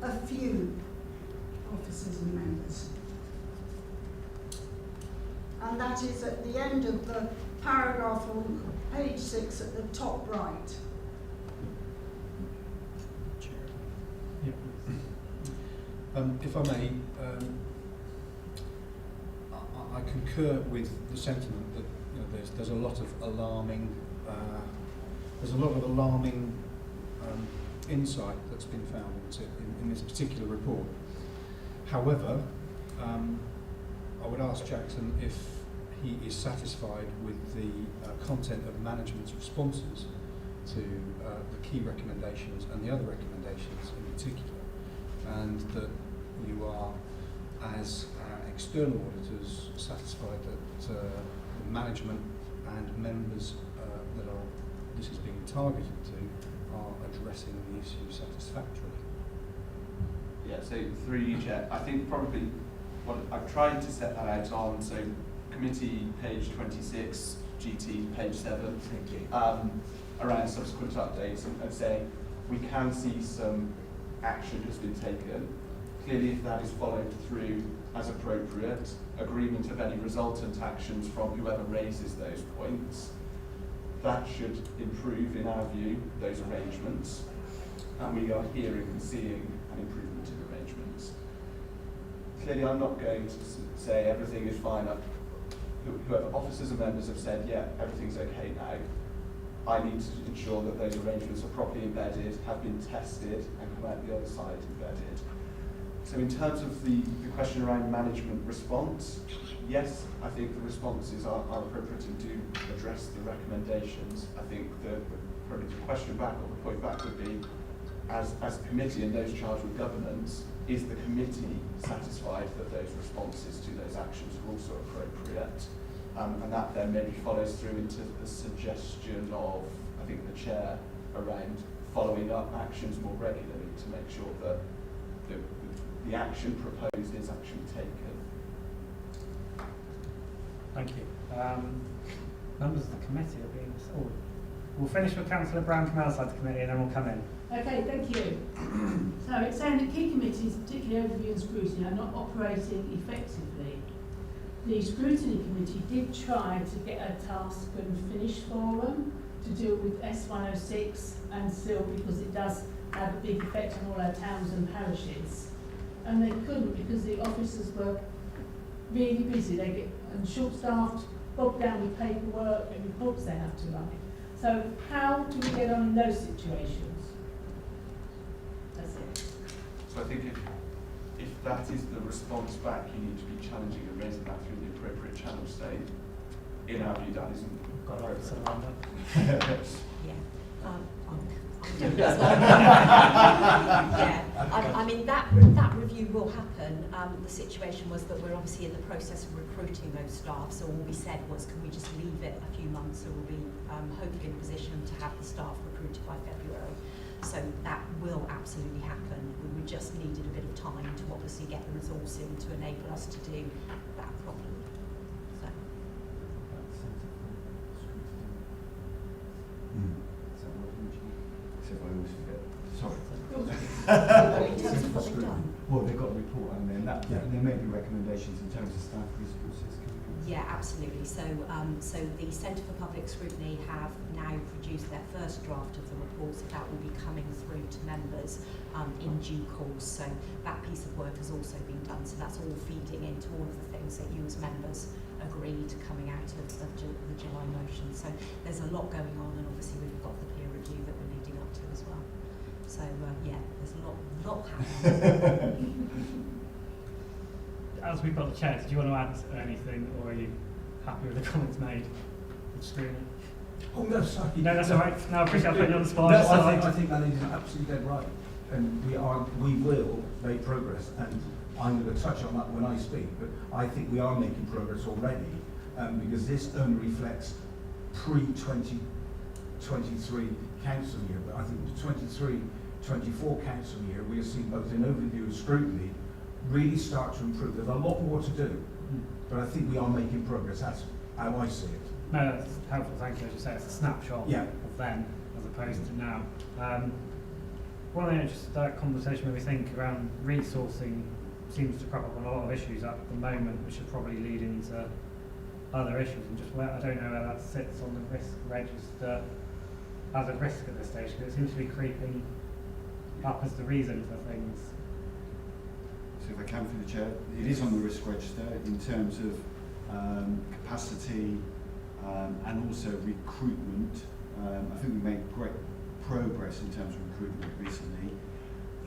a few officers and members. and that is at the end of the paragraph on page 6 at the top right. If I may, I concur with the sentiment that there's a lot of alarming insight that's been found in this particular report. However, I would ask Jackson if he is satisfied with the content of management's responses to the key recommendations and the other recommendations in particular, and that you are, as external auditors, satisfied that the management and members that this is being targeted to are addressing the issue satisfactorily. Yeah, so through you, Chair, I think probably what I've tried to set that out on, so committee page 26, GT page 7, around subsequent updates and saying we can see some action has been taken. Clearly, if that is followed through as appropriate, agreement of any resultant actions from whoever raises those points, that should improve, in our view, those arrangements. And we are hearing and seeing an improvement in arrangements. Clearly, I'm not going to say everything is fine. Whoever officers and members have said, yeah, everything's okay now. I need to ensure that those arrangements are properly embedded, have been tested, and come out the other side embedded. So in terms of the question around management response, yes, I think the responses are appropriate and do address the recommendations. I think probably the question back or the point back would be, as a committee and those charged with governance, is the committee satisfied that those responses to those actions are also appropriate? And that then maybe follows through into the suggestion of, I think, the chair around following up actions more regularly to make sure that the action proposed is actually taken. Thank you. Members of the committee are being... Oh, we'll finish with Councillor Brown from outside the committee and then we'll come in. Okay, thank you. So it's saying that key committees, particularly overview and scrutiny, are not operating effectively. The scrutiny committee did try to get a task and finish for them to deal with S106 and still, because it does have a big effect on all our towns and parishes. And they couldn't because the officers were really busy. They get short-staffed, bogged down with paperwork and reports they have to write. So how do we get on in those situations? That's it. So I think if that is the response back, you need to be challenging and raising that through the appropriate channel state. In our view, that isn't appropriate. I mean, that review will happen. The situation was that we're obviously in the process of recruiting those staff, so all we said was, can we just leave it a few months, so we'll be hopefully in a position to have the staff recruited by February. So that will absolutely happen. We just needed a bit of time to obviously get the resourcing to enable us to do that properly. So. I always forget. Sorry. In terms of what they've done? Well, they've got a report and then that, there may be recommendations in terms of staff resources. Yeah, absolutely. So, so the Centre for Public Scrutiny have now produced their first draft of the report, so that will be coming through to members in due course. So that piece of work has also been done. So that's all feeding into all of the things that you as members agreed coming out of the July motion. So there's a lot going on, and obviously we've got the peer review that we're leading up to as well. So yeah, there's a lot happening. As we've got the chair, do you want to add anything, or are you happy with the comments made? Screening. Oh no, sorry. No, that's all right. No, I appreciate putting you on the spot. No, I think that is absolutely dead right, and we will make progress, and I'm going to touch on that when I speak. But I think we are making progress already, because this only reflects pre-2023 council year. But I think the 23-24 council year, we are seeing both an overview and scrutiny really start to improve. There's a lot more to do, but I think we are making progress. That's how I see it. No, that's helpful, thank you. As you say, it's a snapshot of then as opposed to now. One of the interesting conversation where we think around resourcing seems to crop up on a lot of issues at the moment, which should probably lead into other issues, and just I don't know where that sits on the risk register as a risk at this stage, because it seems to be creeping up as the reason for things. So if I can, through the chair, it is on the risk register in terms of capacity and also recruitment. I think we made great progress in terms of recruitment recently.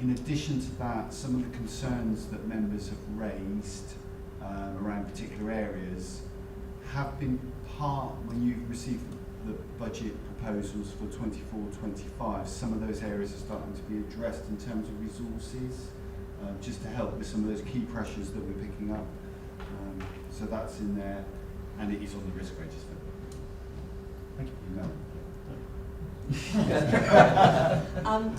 In addition to that, some of the concerns that members have raised around particular areas have been part, when you've received the budget proposals for 24-25, some of those areas are starting to be addressed in terms of resources, just to help with some of those key pressures that we're picking up. So that's in there, and it is on the risk register. Thank you. No.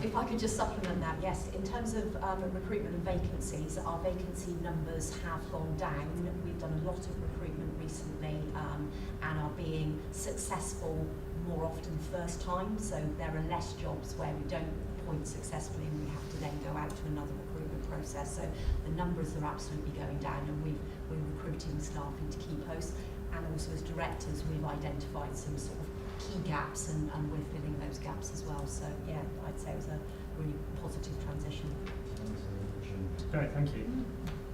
If I could just supplement that, yes, in terms of recruitment and vacancies, our vacancy numbers have gone down. We've done a lot of recruitment recently and are being successful more often first time, so there are less jobs where we don't appoint successfully and we have to then go out to another recruitment process. So the numbers are absolutely going down, and we're recruiting staff into key posts, and also as directors we've identified some sort of key gaps and we're filling those gaps as well. So yeah, I'd say it was a really positive transition. Great, thank you.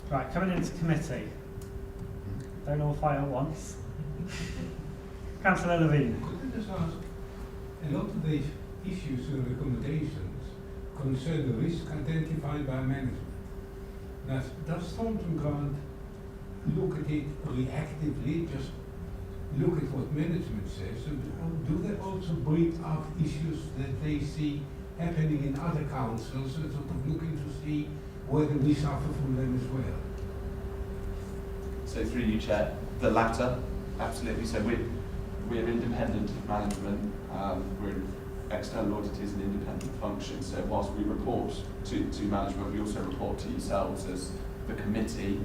Right, coming into committee. Don't all fight at once. Councillor Levine. Could I just ask, a lot of the issues and recommendations concern the risk identified by management. Now, does Thornton Grant look at it reactively, just look at what management says, and do they also bring up issues that they see happening in other councils and sort of looking to see whether we suffer from them as well? So through you, Chair, the latter, absolutely. So we're independent of management. We're external audit is an independent function. So whilst we report to management, we also report to yourselves as the committee.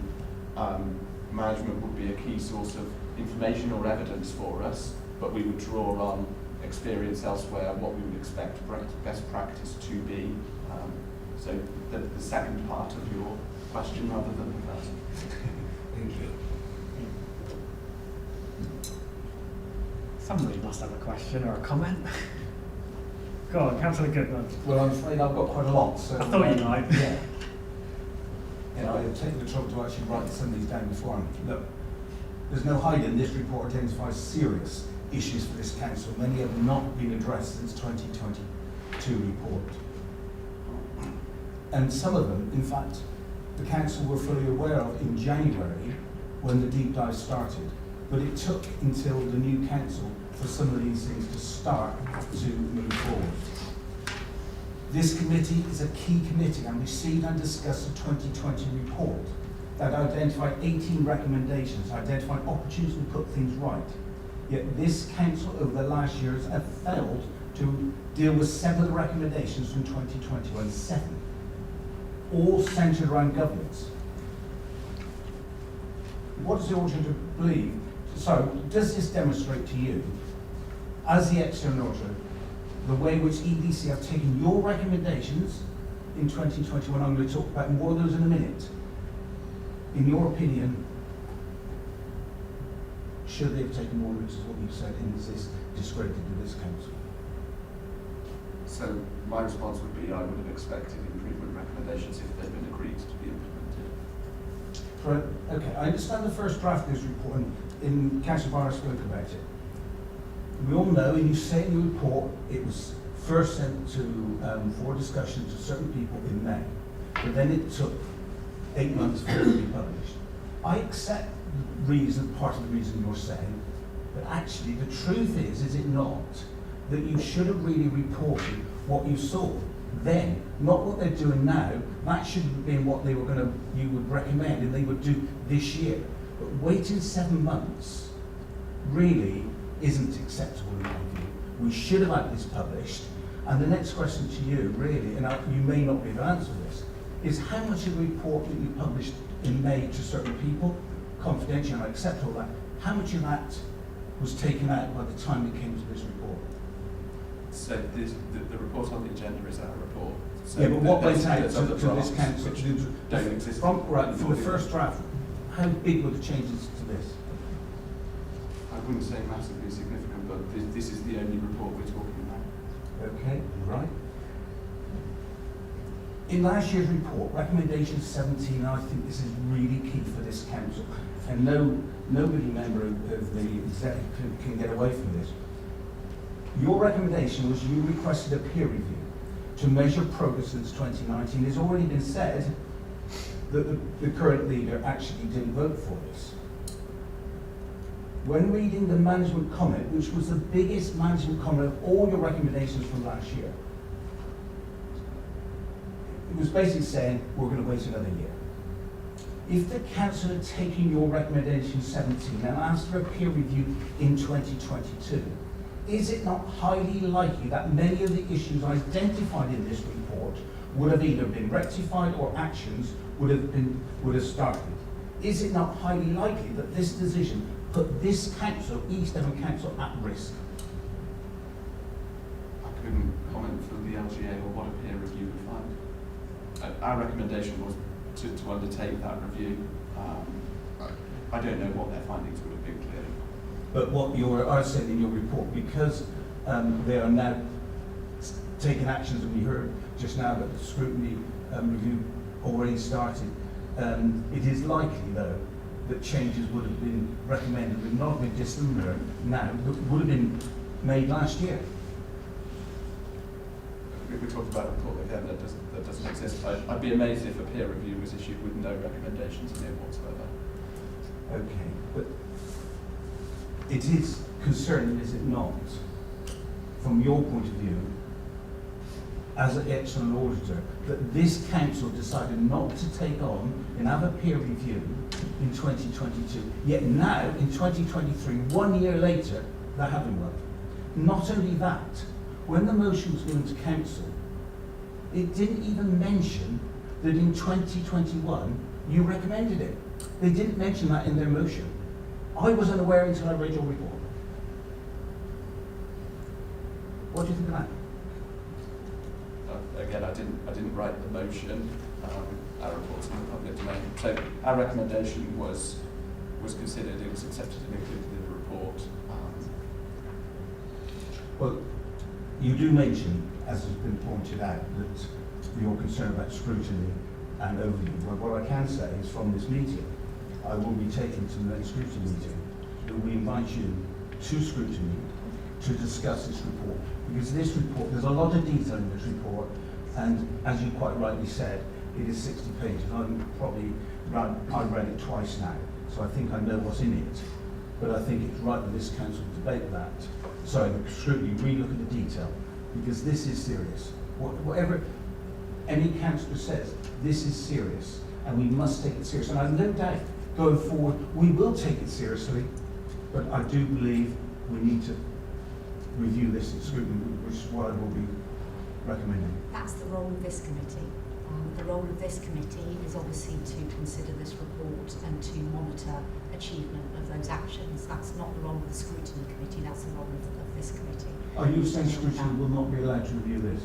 Management would be a key source of information or evidence for us, but we would draw on experience elsewhere, what we would expect best practice to be. So the second part of your question rather than the first. Thank you. Somebody must have a question or a comment. Go on, Councillor Goodman. Well, I'm afraid I've got quite a lot, so... I thought you might. Yeah. Yeah, I've taken the trouble to actually write some of these down before. Look, there's no hiding, this report identifies serious issues for this council. Many have not been addressed since 2022 report. And some of them, in fact, the council were fully aware of in January when the deep dive started. But it took until the new council for some of these things to start to move forward. This committee is a key committee, and received and discussed the 2020 report that identified 18 recommendations, identified opportunities to put things right. Yet this council over the last years have failed to deal with 7 of the recommendations from 2021, 7, all centred around governance. What does the auditor believe? So, does this demonstrate to you, as the external auditor, the way in which EDC have taken your recommendations in 2021, I'm going to talk about more of those in a minute. In your opinion, should they have taken more notice of what you said, and is this discredited to this council? So my response would be I would have expected improvement recommendations if they'd been agreed to be implemented. Okay, I understand the first draft of this report, and Councillor Barr spoke about it. We all know, and you say in the report, it was first sent to for discussion to certain people in May, but then it took 8 months for it to be published. I accept the reason, part of the reason you're saying, but actually the truth is it not, that you should have really reported what you saw then, not what they're doing now. That should have been what they were going to, you would recommend, and they would do this year. But waiting 7 months really isn't acceptable in my view. We should have had this published. And the next question to you, really, and you may not be able to answer this, is how much of the report that you published in May to certain people, confidential, and I accept all that, how much of that was taken out by the time it came to this report? So the report on the agenda is our report. So yeah, but what went out to this council? Don't exist. From the first draft, how big were the changes to this? wouldn't say massively significant, but this is the only report we're talking about. Okay, right. In last year's report, recommendation 17, I think this is really key for this council, and nobody member of the executive can get away from this. Your recommendation was you requested a peer review to measure progress since 2019. It's already been said that the current leader actually didn't vote for this. When reading the management comment, which was the biggest management comment of all your recommendations from last year, it was basically saying, we're going to wait another year. If the council had taken your recommendation 17 and asked for a peer review in 2022, is it not highly likely that many of the issues identified in this report would have either been rectified or actions would have started? Is it not highly likely that this decision put this council, East Devon Council, at risk? I couldn't comment for the LGA or what a peer review would find. Our recommendation was to undertake that review. I don't know what their findings would have been clearly. But what you are saying in your report, because they are now taking actions, and we heard just now that the scrutiny review already started, it is likely, though, that changes would have been recommended, would not have been dissimilar now, but would have been made last year. If we talk about a report again that doesn't exist, I'd be amazed if a peer review was issued with no recommendations in it whatsoever. Okay, but it is concerning, is it not, from your point of view, as an external auditor, that this council decided not to take on and have a peer review in 2022, yet now, in 2023, 1 year later, they're having one. Not only that, when the motion was given to council, it didn't even mention that in 2021 you recommended it. They didn't mention that in their motion. I wasn't aware until I read your report. What do you think of that? Again, I didn't write the motion. Our report's in the public domain. So our recommendation was considered. It was accepted and included in the report. Well, you do mention, as has been pointed out, that you're concerned about scrutiny and overview. Well, what I can say is from this meeting, I will be taking to the next scrutiny meeting, that we invite you to scrutiny to discuss this report. Because this report, there's a lot of detail in this report, and as you quite rightly said, it is 60 pages. I've read it twice now, so I think I know what's in it. But I think it's right that this council debate that. Sorry, the scrutiny, re-look at the detail, because this is serious. Whatever any councillor says, this is serious, and we must take it seriously. And I have no doubt, going forward, we will take it seriously, but I do believe we need to review this in scrutiny, which is what I will be recommending. That's the role of this committee. The role of this committee is obviously to consider this report and to monitor achievement of those actions. That's not the role of the scrutiny committee, that's the role of this committee. Are you saying scrutiny will not be allowed to review this?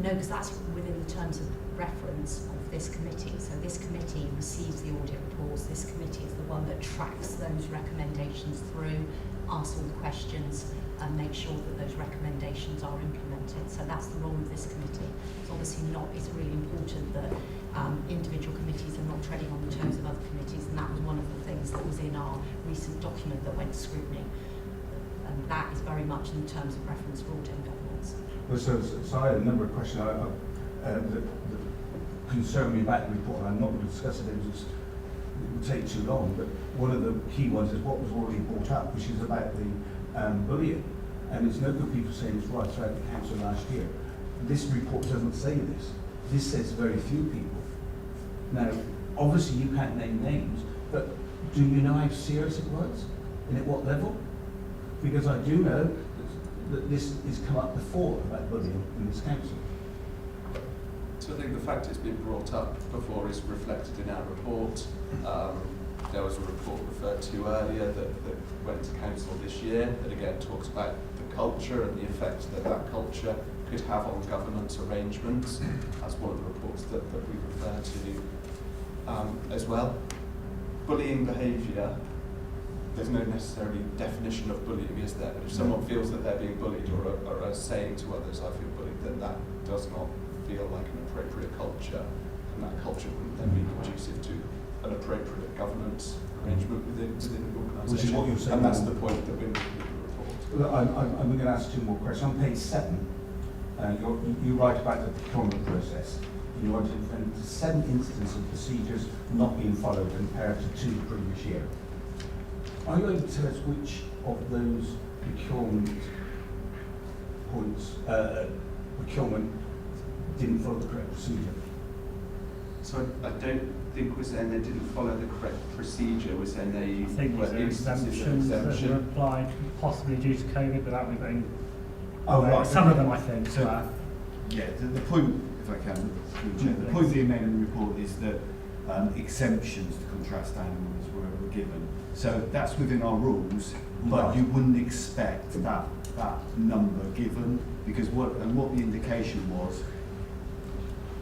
No, because that's within the terms of reference of this committee. So this committee receives the audit reports. This committee is the one that tracks those recommendations through, asks all the questions, and makes sure that those recommendations are implemented. So that's the role of this committee. It's obviously not, it's really important that individual committees are not treading on the toes of other committees, and that was one of the things that was in our recent document that went to scrutiny. And that is very much in terms of reference for audit and governance. Well, so I had a number of questions that concern me about the report, and I'm not going to discuss it, it would take too long, but one of the key ones is what was already brought up, which is about the bullying. And it's no good people saying it's right throughout the council last year. This report doesn't say this. This says very few people. Now, obviously you can't name names, but do you know how serious it was? And at what level? Because I do know that this has come up before about bullying in this council. So I think the fact it's been brought up before is reflected in our report. There was a report referred to earlier that went to council this year that again talks about the culture and the effect that culture could have on governance arrangements. That's one of the reports that we refer to as well. Bullying behaviour there's no necessarily definition of bullying, is there? But if someone feels that they're being bullied or are saying to others, I feel bullied, then that does not feel like an appropriate culture, and that culture wouldn't then be conducive to an appropriate governance arrangement within an organisation. Which is what you're saying. And that's the point that we're making in the report. Look, I'm going to ask two more questions. On page 7, you write about the procurement process. You want to defend 7 instances of procedures not being followed compared to 2 the previous year. Are you able to tell us which of those procurement points, procurement didn't follow the correct procedure? So I don't think we're saying they didn't follow the correct procedure. We're saying they I think were these are instances of exemptions that exemption. were applied possibly due to COVID without me being. Oh, right. Some of them, I think, So- were. Yeah, the point, if I can, the point being made in the report is that exemptions to contract standards were given. So that's within our rules, but Right. you wouldn't expect that number given, because what the indication was,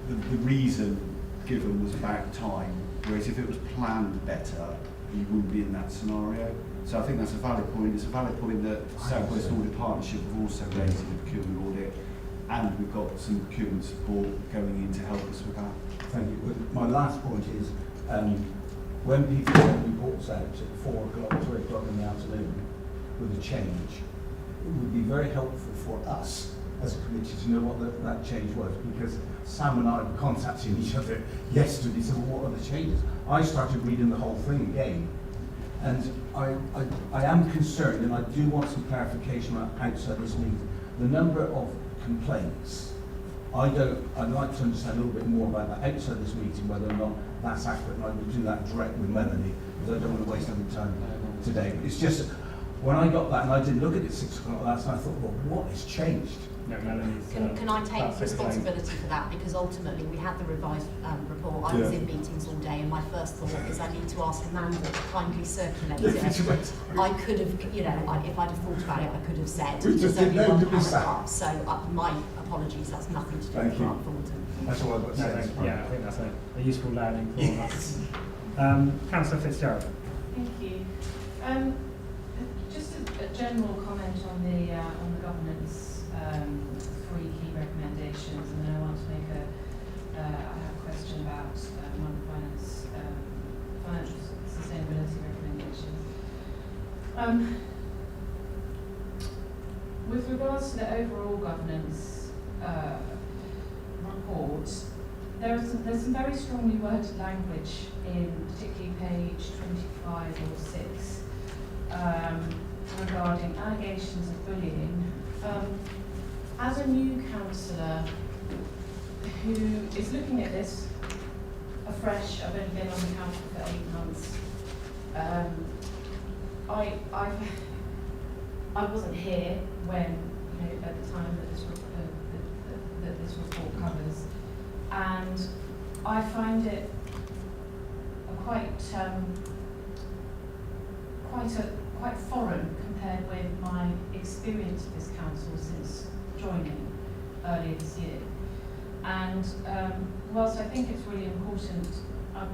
the reason given was about time, whereas if it was planned better, you wouldn't be in that scenario. So I think that's a valid point. It's a valid point that South West Audit Partnership have also raised in the procurement audit, and we've got some procurement support going in to help us with that. Thank you. Well, my last point is, when people send reports out at 4 o'clock, 3 o'clock in the afternoon with a change, it would be very helpful for us as a committee to know what that change was, because Sam and I were contacting each other yesterday, so what are the changes? I started reading the whole thing again, and I am concerned, and I do want some clarification outside this meeting. The number of complaints, I'd like to understand a little bit more about that outside this meeting, whether or not that's accurate, and I will do that direct with Melanie, because I don't want to waste any time today. But it's just, when I got that, and I did look at it 6 o'clock last night, I thought, well, what has changed? No, Melanie's, Can I take that's explained. responsibility for that? Because ultimately we had the revised report. I was in meetings all day, and my first thought is I need to ask Amanda to kindly circulate it. I could have, if I'd have thought about it, I could have said We just there's only didn't know one to be sacked. paragraph. So my apologies. That's nothing to do Thank with you. Grant Thornton. That's all I've got to No, say. yeah, I think that's a useful learning for us. Councillor Fitzgerald. Thank you. Just a general comment on the governance 3 key recommendations, and then I want to make I have a question about non-finance financial sustainability recommendations. With regards to the overall governance report, there's some very strongly worded language in particularly page 25 or 6 regarding allegations of bullying. As a new councillor who is looking at this afresh, I've only been on the council for 8 months. I wasn't here when, at the time that this report covers, and I find it quite foreign compared with my experience of this council since joining earlier this year. And whilst I think it's really important, I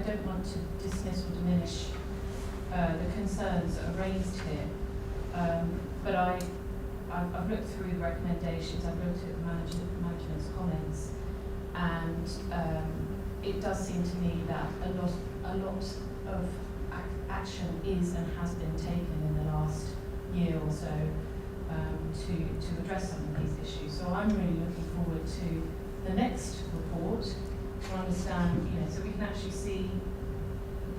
don't want to dismiss or diminish the concerns that are raised here, but I've looked through the recommendations, I've looked at the management's comments, and it does seem to me that a lot of action is and has been taken in the last year or so to address some of these issues. So I'm really looking forward to the next report to understand, so we can actually see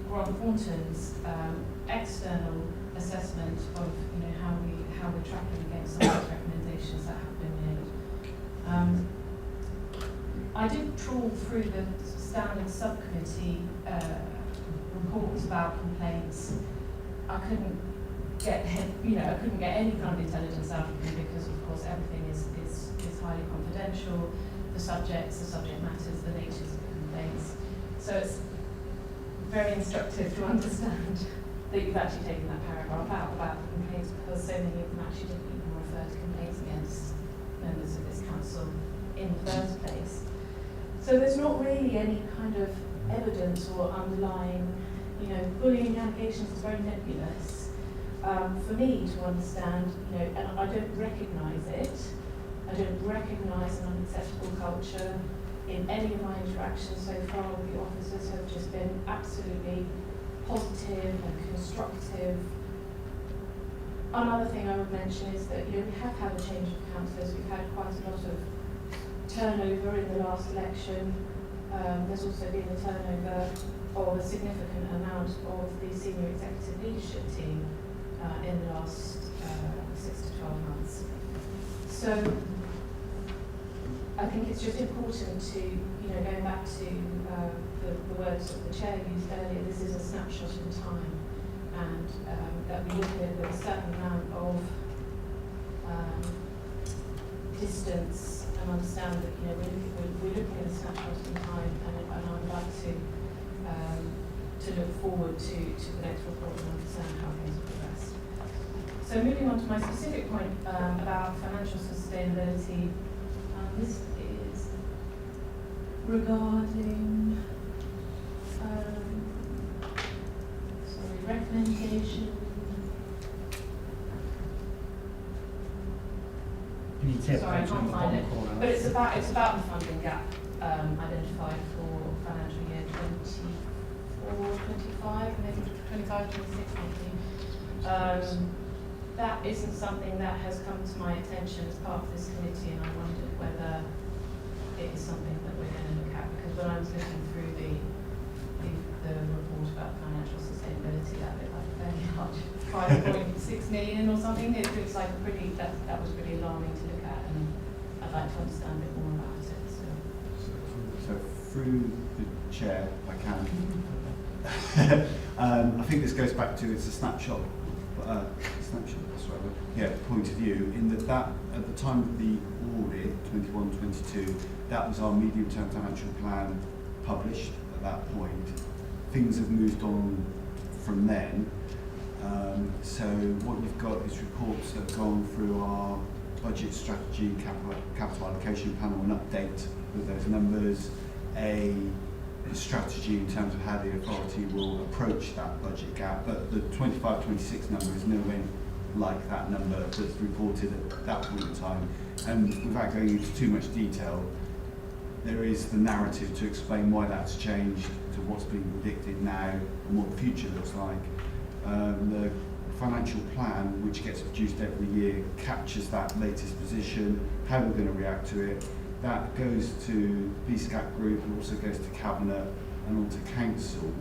Grant Thornton's external assessment of how we're tracking against some of the recommendations that have been made. I did trawl through the standard subcommittee reports about complaints. I couldn't get any kind of intelligence out of them because, of course, everything is highly confidential. The subject matters, the natures of the complaints. So it's very instructive to understand that you've actually taken that paragraph out about the complaints, because so many of them actually didn't even refer to complaints against members of this council in the first place. So there's not really any kind of evidence or underlying, bullying allegations is very nebulous. for me to understand, you know, and I don't recognise it, I don't recognise an unacceptable culture. In any of my interactions so far with the officers have just been absolutely positive and constructive. Another thing I would mention is that, you know, we have had a change of councillors. We've had quite a lot of turnover in the last election. There's also been a turnover of a significant amount of the senior executive leadership team in the last 6 to 12 months. So I think it's just important to, you know, going back to the words that the chair used earlier, this is a snapshot in time, and that we look at it with a certain amount of distance and understand that, you know, we're looking at a snapshot in time, and I would like to look forward to the next report and understand how things progress. So moving on to my specific point about financial sustainability, this is regarding recommendation. Sorry, I can't find it. But it's about the funding gap identified for financial year 24, 25, maybe 25, 26, maybe. That isn't something that has come to my attention as part of this committee, and I wondered whether it is something that we're going to look at, because when I was looking through the report about financial sustainability, that looked like a fairly large 5.6 million or something. It looks like a pretty, that was pretty alarming to look at, and I'd like to understand a bit more about it. So through the chair, I can. I think this goes back to, it's a snapshot. That's right. Yeah, point of view. In that at the time of the audit, 21-22, that was our medium-term financial plan published at that point. Things have moved on from then. So what you've got is reports that have gone through our budget strategy, capital allocation panel, an update with those numbers, a strategy in terms of how the authority will approach that budget gap, but the 25-26 number is nowhere like that number that's reported at that point in time. And without going into too much detail, there is the narrative to explain why that's changed to what's being predicted now and what the future looks like. The financial plan, which gets produced every year, captures that latest position, how we're going to react to it. That goes to BSCAP group, and also goes to Cabinet and on to Council.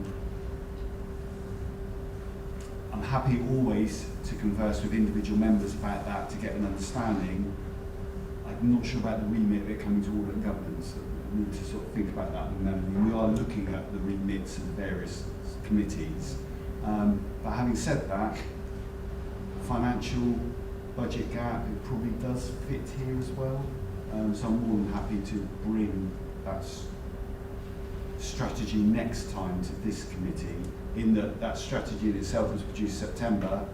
I'm happy always to converse with individual members about that to get an understanding. I'm not sure about the remit of it coming to audit and governance. We need to sort of think about that at the moment. We are looking at the remits of the various committees. But having said that, financial budget gap, it probably does fit here as well. So I'm more than happy to bring that strategy next time to this committee, in that strategy in itself was produced September.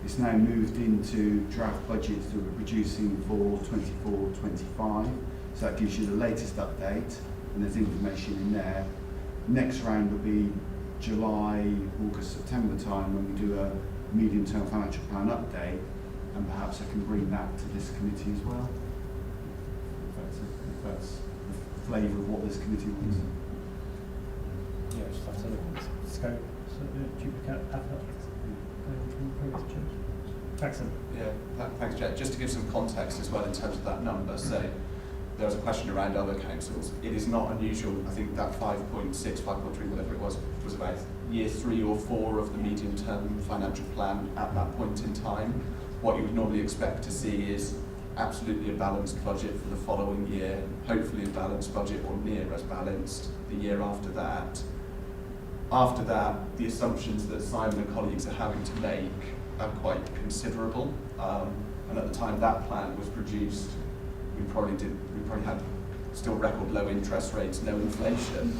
It's now moved into draft budgets that we're producing for 24-25. So that gives you the latest update, and there's information in there. Next round will be July, August, September time, when we do a medium-term financial plan update, and perhaps I can bring that to this committee as well. If that's the flavour of what this committee wants. Yeah, just have to scope, duplicate effort. Yeah, thanks, Jet. Just to give some context as well in terms of that number. So there was a question around other councils. It is not unusual. I think that 5.6, 5.3, whatever it was about year 3 or 4 of the medium-term financial plan at that point in time. What you would normally expect to see is absolutely a balanced budget for the following year, hopefully a balanced budget or near as balanced the year after that. After that, the assumptions that Simon and colleagues are having to make are quite considerable. And at the time that plan was produced, we probably had still record low interest rates, no inflation.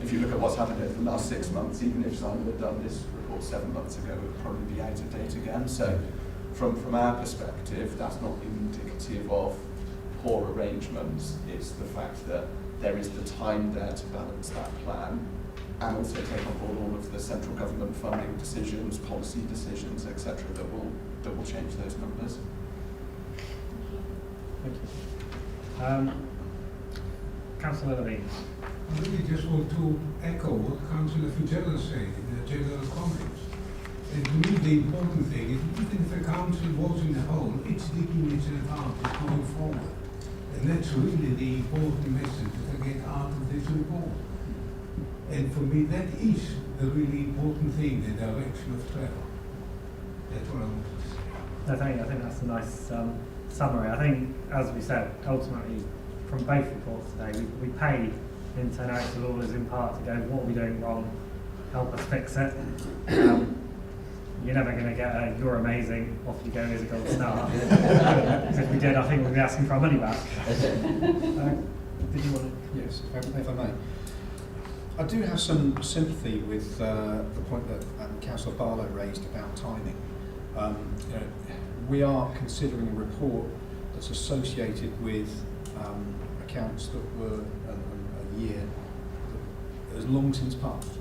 If you look at what's happened over the last 6 months, even if Simon had done this report 7 months ago, it would probably be out of date again. So from our perspective, that's not indicative of poor arrangements. It's the fact that there is the time there to balance that plan. and also take on board all of the central government funding decisions, policy decisions, etc. that will change those numbers. Thank you. Councillor Levine. I really just want to echo what Councillor Fitzgerald said in the general comments. And to me, the important thing is, even if the council was in a hole, it's digging its advantage going forward. And that's really the important message that I get out of this report. And for me, that is the really important thing, the direction of travel. That's what I want to say. I think that's a nice summary. I think, as we said, ultimately, from both reports today, we pay internal auditors in part to go, what are we doing wrong? Help us fix it. You're never going to get a "you're amazing, off you go, here's a gold star." If we did, I think we'd be asking for our money back. Did you want to? Yes, if I may. I do have some sympathy with the point that Councillor Barlow raised about timing. You know, we are considering a report that's associated with accounts that were a year that has long since passed.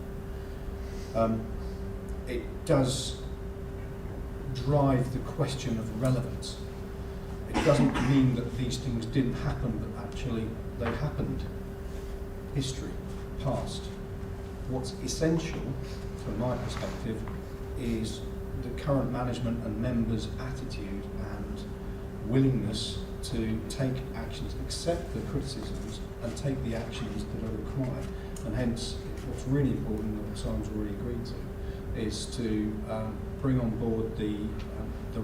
It does drive the question of relevance. It doesn't mean that these things didn't happen, but actually they happened. History, past. What's essential, from my perspective, is the current management and members' attitude and willingness to take actions, accept the criticisms, and take the actions that are required. And hence, what's really important, and what Simon's already agreed to, is to bring on board the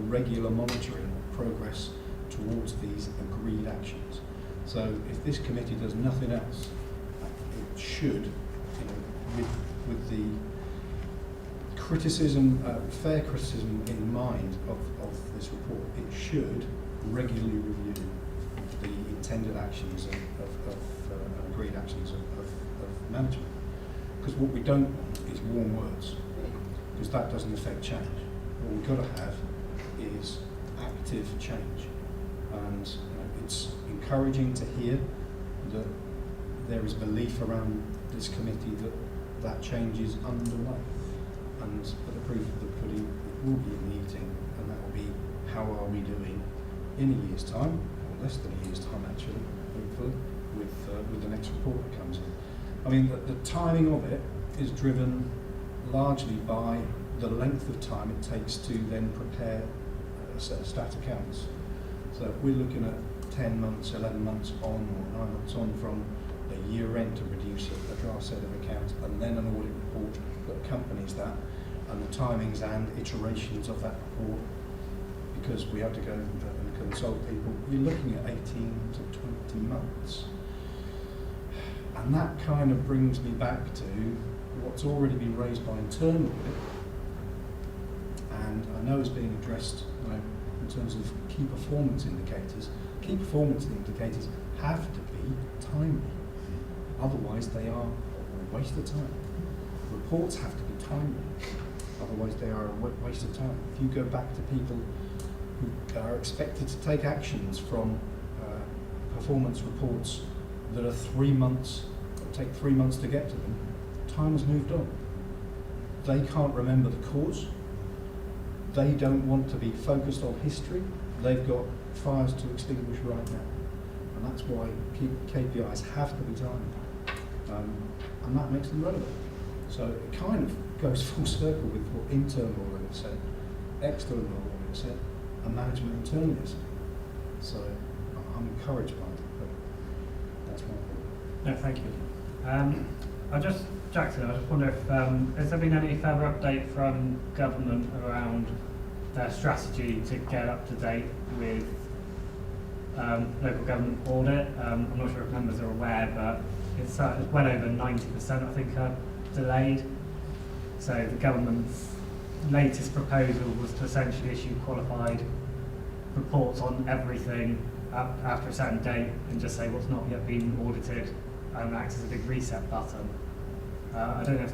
regular monitoring of progress towards these agreed actions. So if this committee does nothing else, it should, you know, with the criticism, fair criticism in mind of this report, it should regularly review the intended actions of agreed actions of management. Because what we don't want is warm words, because that doesn't affect change. What we've got to have is active change. And it's encouraging to hear that there is belief around this committee that that change is underway. And for the proof of the pudding, it will be a meeting, and that will be how are we doing in a year's time, or less than a year's time actually, hopefully, with the next report that comes in. I mean, the timing of it is driven largely by the length of time it takes to then prepare a set of stat accounts. So if we're looking at 10 months, 11 months on, or 9 months on from the year end to produce a draft set of accounts, and then an audit report that accompanies that, and the timings and iterations of that report, because we have to go and consult people, you're looking at 18 to 20 months. And that kind of brings me back to what's already been raised by internal audit, and I know is being addressed, you know, in terms of key performance indicators. Key performance indicators have to be timely, otherwise they are a waste of time. Reports have to be timely, otherwise they are a waste of time. If you go back to people who are expected to take actions from performance reports that are 3 months, or take 3 months to get to them, time has moved on. They can't remember the cause. They don't want to be focused on history. They've got fires to extinguish right now. And that's why KPIs have to be timed. And that makes them relevant. So it kind of goes full circle with what internal audit said, external audit said, and management internally said. So I'm encouraged by it, but that's my point. No, thank you. Jackson, I just wonder if, has there been any further update from government around their strategy to get up to date with local government audit? I'm not sure if members are aware, but it's well over 90%, I think, delayed. So the government's latest proposal was to essentially issue qualified reports on everything after a certain date and just say what's not yet been audited and acts as a big reset button. I don't know if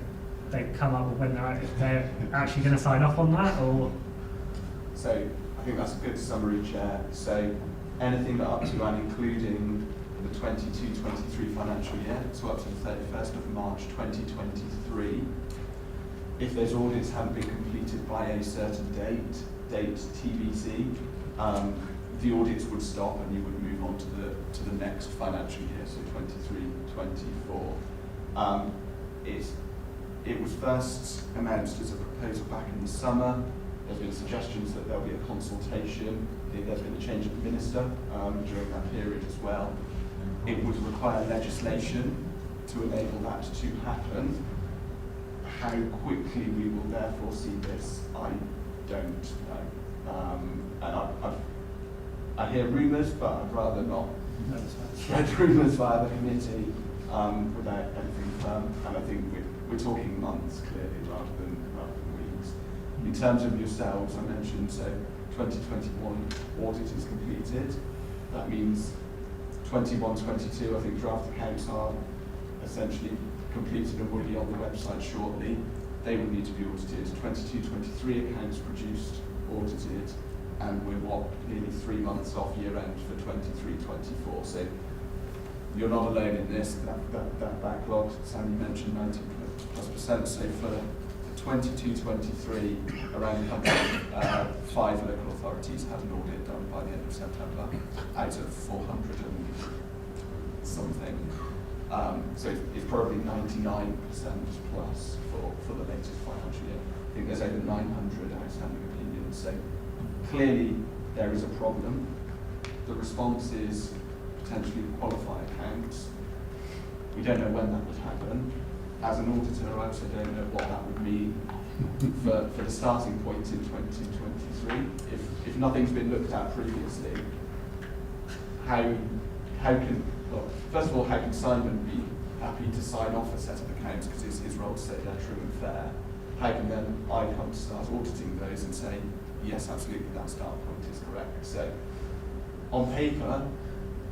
they've come up with when they're actually going to sign off on that, or. So I think that's a good summary, Chair. So anything up to and including for the 22-23 financial year, so up to the 31st of March 2023. If those audits haven't been completed by a certain date TBC, the audits would stop and you would move on to the next financial year, so 23-24. It was first announced as a proposal back in the summer. There's been suggestions that there'll be a consultation. There's been a change of minister during that period as well. It would require legislation to enable that to happen. How quickly we will therefore see this, I don't know. And I hear rumours, but I'd rather not spread rumours via the committee without anything firm. And I think we're talking months clearly rather than weeks. In terms of yourselves, I mentioned, so 2021 audit is completed. That means 21-22, I think draft accounts are essentially completed and will be on the website shortly. They will need to be audited. 22-23 accounts produced, audited, and we're nearly 3 months off year end for 23-24. So you're not alone in this. That backlog, Sammy mentioned 90+%. So for 22-23, around the country, 5 local authorities had an audit done by the end of September, out of 400 and something. So it's probably 99% plus for the latest financial year. I think there's over 900 outstanding opinions. So clearly there is a problem. The response is potentially qualify accounts. We don't know when that would happen. As an auditor, I also don't know what that would mean for the starting point in 2023. If nothing's been looked at previously, how can, well, first of all, how can Simon be happy to sign off a set of accounts because it's his role to say they're true and fair? How can then I come to start auditing those and say, yes, absolutely, that start point is correct? So on paper,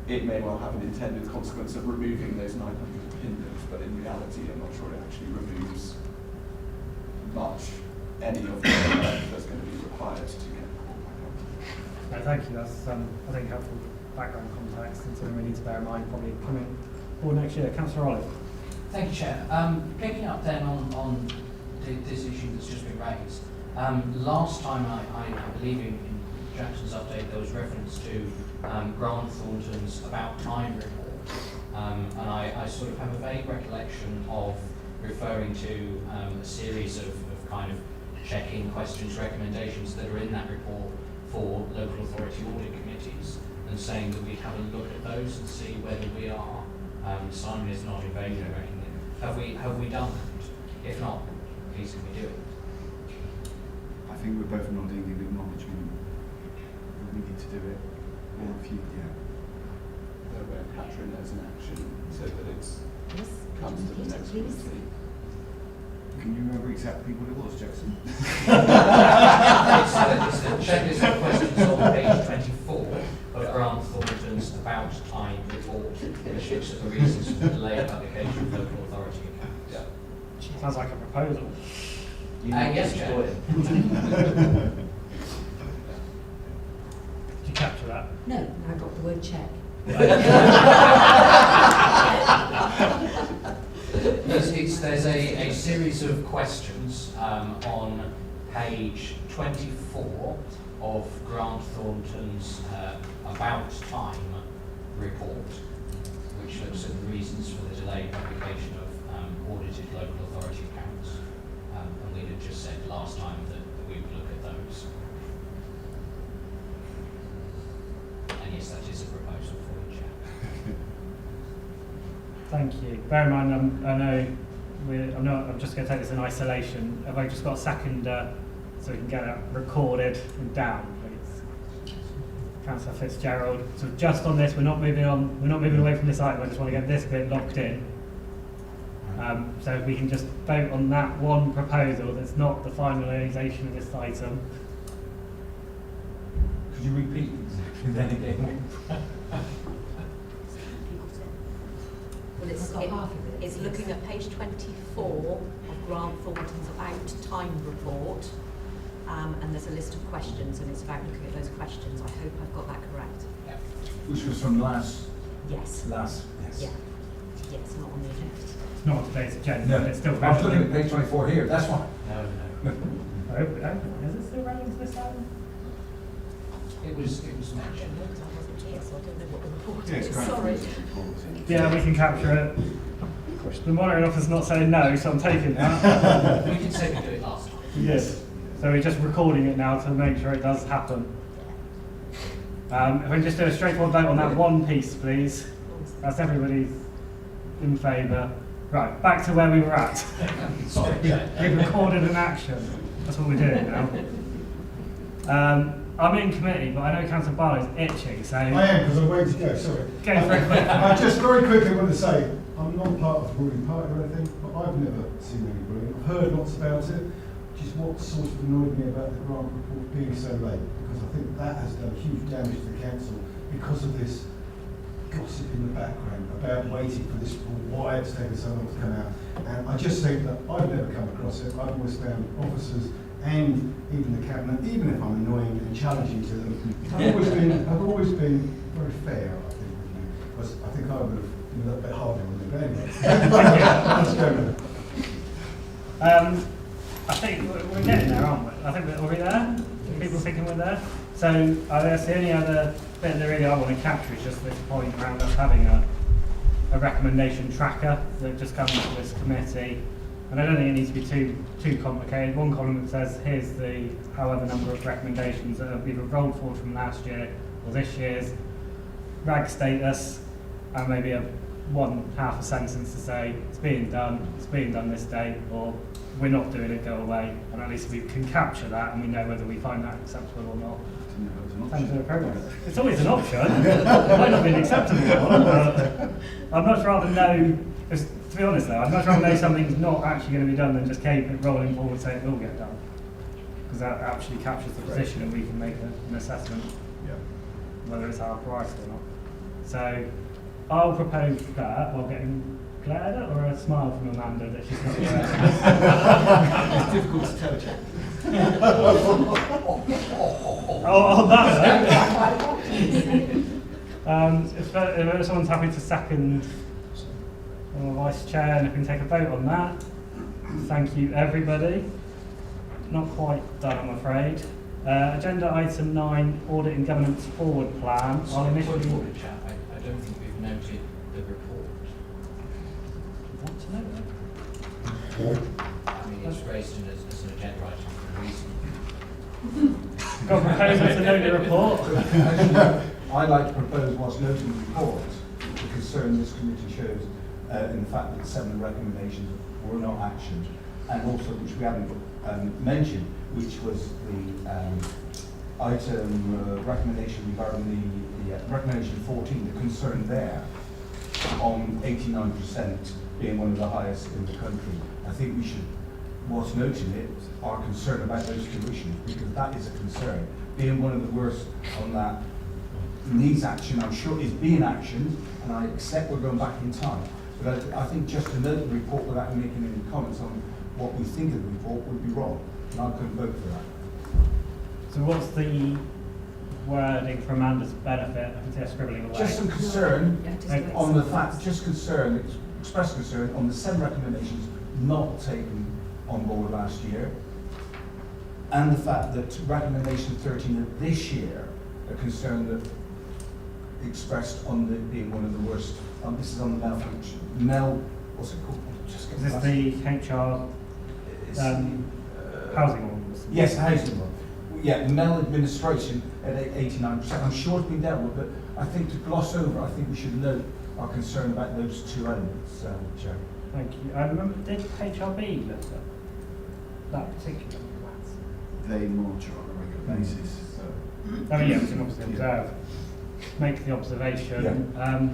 it may well have an intended consequence of removing those 900 opinions, but in reality, I'm not sure it actually removes much, any of the work that's going to be required to get the report back up. No, thank you. That's I think helpful background context and something we need to bear in mind probably coming forward next year. Councillor Olive. Thank you, Chair. Picking up then on this issue that's just been raised. Last time I believe in Jackson's update there was reference to Grant Thornton's About Time report, and I sort of have a vague recollection of referring to a series of kind of check-in questions, recommendations that are in that report for local authority audit committees, and saying that we have a look at those and see whether we are, Simon is not in favour, I reckon. Have we done that? If not, please can we do it? I think we're both nodding in acknowledgement that we need to do it. Or if you, yeah. We're capturing as an action so that it comes to the next committee. Can you remember exactly what it was, Jackson? It's the checklist of questions on page 24 of Grant Thornton's About Time report, which looks at the reasons for the delayed publication of local authority accounts. Yeah. Sounds like a proposal. Yes, Chair. Did you capture that? No, I got the word check. There's a series of questions on page 24 of Grant Thornton's About Time report, which looks at the reasons for the delayed publication of audited local authority accounts. And we had just said last time that we would look at those. And yes, that is a proposal for you, Chair. Thank you. Bear in mind, I know I'm just going to take this in isolation. Have I just got a second so we can get it recorded and down, please? Councillor Fitzgerald. So just on this, we're not moving away from this item. I just want to get this bit locked in. So if we can just vote on that one proposal that's not the finalisation of this item. Could you repeat exactly that again? Well, it's looking at page 24 of Grant Thornton's About Time report, and there's a list of questions, and it's about looking at those questions. I hope I've got that correct. Which was from last Yes. Last, yes. Yeah. Yes, not on the agenda. It's not on today's agenda, No, but it's still I was looking relevant. at page 24 here, that's why. No. I hope it open. Is it still relevant to this item? It was mentioned. I wasn't here, so I don't know what the report Yeah, it's is. grand. Sorry. Yeah, we can capture it. The monitoring officer's not saying no, so I'm taking that. We did say we'd do it last time. Yes. So we're just recording it now to make sure it does happen. If we can just do a straightforward vote on that one piece, please. That's everybody in favour. Right, back to where we were at. Sorry. We've recorded an action. That's what we're doing now. I'm in committee, but I know Councillor Barlow's itching, so... I am, because I'm waiting to go, sorry. Go for it quickly. I just very quickly want to say, I'm not part of the ruling party or anything, but I've never seen any bullying. I've heard lots about it, which is what sort of annoyed me about the grant report being so late, because I think that has done huge damage to the council because of this gossip in the background about waiting for this report, why it's taken so long to come out. And I just think that I've never come across it. I've always found officers and even the cabinet, even if I'm annoying and challenging to them, I've always been very fair, I think, with you. Because I think I would have been a little bit harder on them, but anyway. Let's go with it. I think we're getting there, aren't we? I think are we there? People thinking we're there? So I guess the only other bit that really I want to capture is just this point around us having a recommendation tracker that just comes to this committee. And I don't think it needs to be too complicated. One column that says here's the however number of recommendations that have either rolled forward from last year or this year's RAG status, and maybe half a sentence to say it's being done this day, or we're not doing it, go away. And at least we can capture that and we know whether we find that acceptable or not. Thanks for the progress. It's always an option. It might not be an acceptable one, but I'd much rather know. To be honest though, I'd much rather know something's not actually going to be done than just keep it rolling forward and say it will get done. Because that actually captures the position and we can make an assessment whether it's our priority or not. So I'll propose that while getting glared at, or a smile from Amanda that she's not glared at. It's difficult to tell, Jack. On that note, if someone's happy to second Vice Chair, and if we can take a vote on that. Thank you, everybody. Not quite done, I'm afraid. Agenda item 9, Audit and Governance Forward Plan. Sorry, I don't think we've noted the report. Want to know that? I mean, it's raised as an agenda item for a reason. Got a proposal to note the report? Actually, I'd like to propose what's noted in the report, the concern this committee shows in the fact that 7 recommendations were not actioned, and also which we haven't mentioned, which was the item recommendation regarding the recommendation 14, the concern there on 89% being one of the highest in the country. I think we should, what's noted in it, our concern about those 2 issues, because that is a concern. Being one of the worst on that needs action, I'm sure is being actioned, and I accept we're going back in time. But I think just to note the report without making any comments on what we think of the report would be wrong, and I couldn't vote for that. So what's the wording for Amanda's benefit? I can see her scribbling away. Just some concern Yeah, just on the fact, express concern on the 7 recommendations not taken on board last year, and the fact that recommendation 13 of this year, a concern that expressed on the being one of the worst. This is on the what's it called? Is this the HR housing one? Yes, housing one. Yeah, Mel administration at 89%. I'm sure it's been dealt with, but I think to gloss over, I think we should note our concern about those 2 elements, Chair. Thank you. I remember, did HRB look at that particular? They monitor on a regular basis. So. I mean, yeah, we can obviously observe, make the observation. Yeah.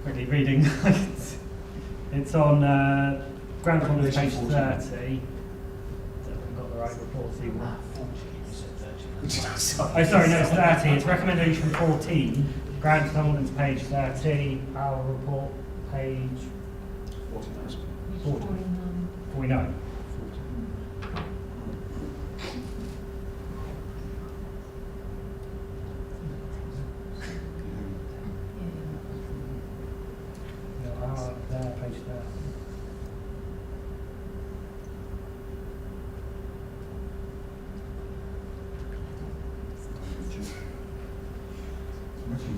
Quickly reading. It's on ground on page 30. Got the right report either. Oh, sorry, no, it's 30. It's recommendation 14. Grant Hamilton's page 30. Our report page 49.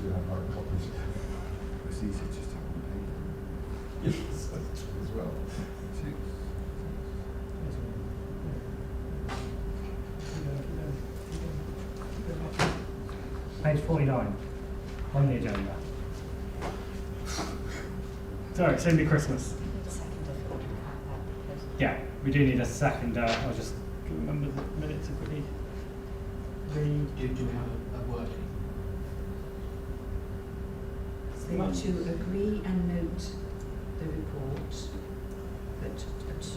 do have hard copies. It's easy just to have on paper. Yes, that's true as well. Page 49 on the agenda. Sorry, it's only Christmas. Yeah, we do need a second. I'll just remember the minutes if we need. Do we have a wording? So to agree and note the report,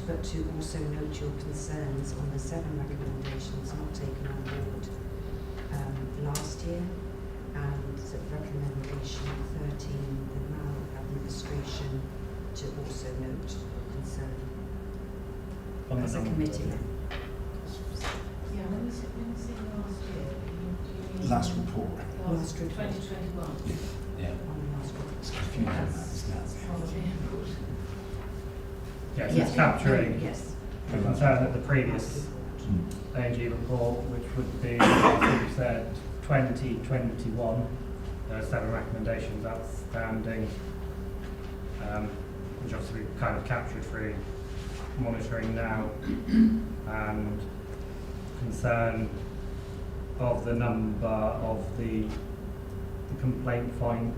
but to also note your concerns on the 7 recommendations not taken on board last year, and recommendation 13, the maladministration, to also note your concern On the as a committee. Yeah, when you say last year, do you mean? Last report. Last report. 2021. Yeah. On the last report. It's confusing, That's isn't it? probably important. Yes, it's capturing Yes. the concern of the previous A&G report, which would be, as you said, 2021. There are 7 recommendations outstanding, which obviously we've kind of captured through monitoring now, and concern of the number of the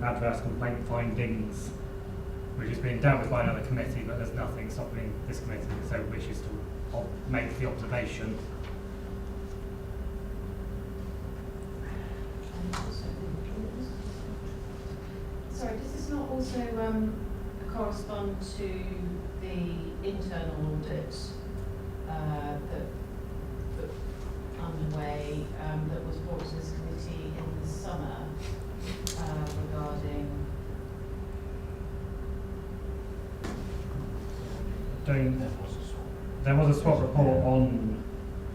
adverse complaint findings, which is being dealt with by another committee, but there's nothing stopping this committee if so wishes to make the observation. Sorry, does this not also correspond to the internal audit that underway, that was brought to this committee in the summer regarding? There was a SWOT report on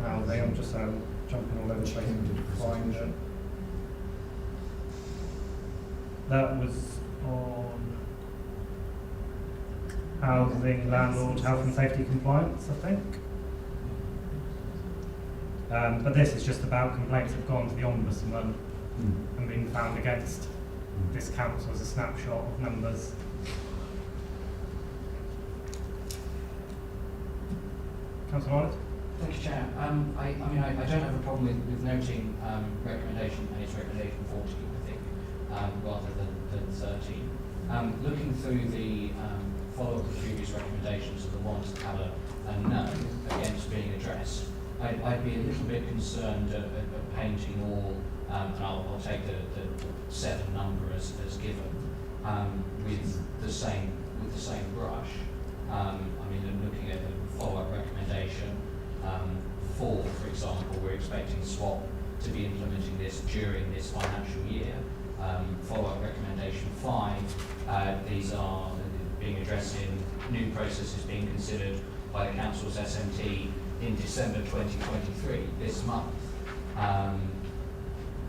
housing. I'm just jumping all over the place to find it. That was on housing, landlord, health and safety compliance, I think. But this is just about complaints that have gone to the Ombudsman and been found against this council as a snapshot of numbers. Councillor Audit? Thank you, Chair. I mean, I don't have a problem with noting recommendation, and it's recommendation 14, I think, rather than 13. Looking through the follow-up of previous recommendations of the ones that have a no against being addressed, I'd be a little bit concerned at painting all, and I'll take the 7 number as given, with the same brush. I mean, looking at the follow-up recommendation 4, for example, we're expecting SWOP to be implementing this during this financial year. Follow-up recommendation 5, these are being addressed in new processes being considered by the Council's SMT in December 2023, this month.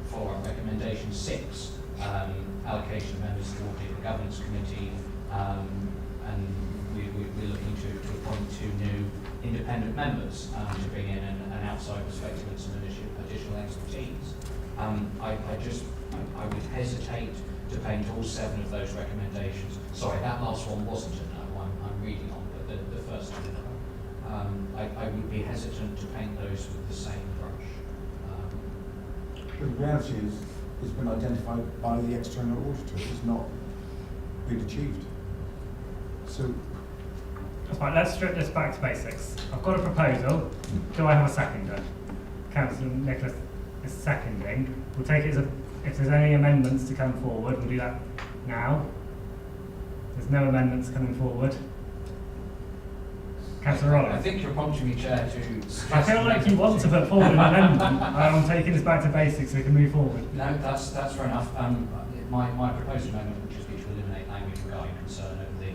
Follow-up recommendation 6, allocation of members to the Audit and Governance Committee, and we're looking to appoint 2 new independent members to bring in an outside perspective and some additional expertise. I would hesitate to paint all 7 of those recommendations. Sorry, that last one wasn't a no, I'm reading on, but the first 2 no. I would be hesitant to paint those with the same brush. But the reality is, it's been identified by the external auditor, it's not been achieved. So, That's fine, let's strip this back to basics. I've got a proposal. Do I have a seconder? Councillor Nicholas is seconding. We'll take it as if there's any amendments to come forward, we'll do that now. There's no amendments coming forward. Councillor Rollins. I think you're prompting me, Chair, to suggest... I feel like you want to put forward an amendment. I'm taking this back to basics so we can move forward. No, that's fair enough. My proposed amendment would just be to eliminate language regarding concern over the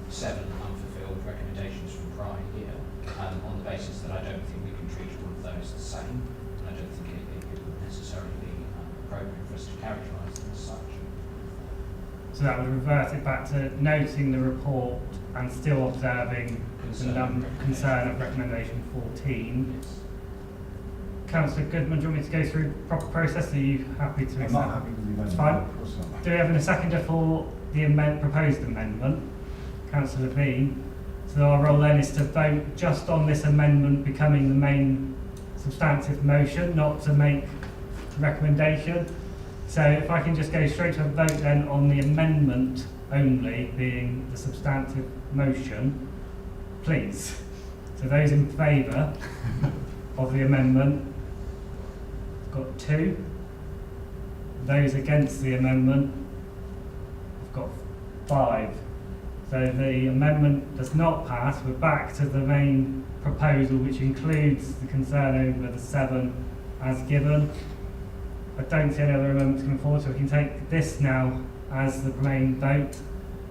7 unfulfilled recommendations from prior year, on the basis that I don't think we can treat all of those the same, and I don't think it would necessarily be appropriate for us to characterise them as such. So that would revert it back to noting the report and still observing the concern of recommendation 14. Yes. Councillor Goodman, do you want me to go through proper process? Are you happy to accept? I'm not happy with the amendment. It's fine. Of course not. Do we have a seconder for the proposed amendment? Councillor Bean. So our role then is to vote just on this amendment becoming the main substantive motion, not to make recommendation. So if I can just go straight to a vote then on the amendment only being the substantive motion, please. So those in favour of the amendment, I've got 2. Those against the amendment, I've got 5. So the amendment does not pass. We're back to the main proposal, which includes the concern over the 7 as given. I don't see any other amendments coming forward, so we can take this now as the main vote.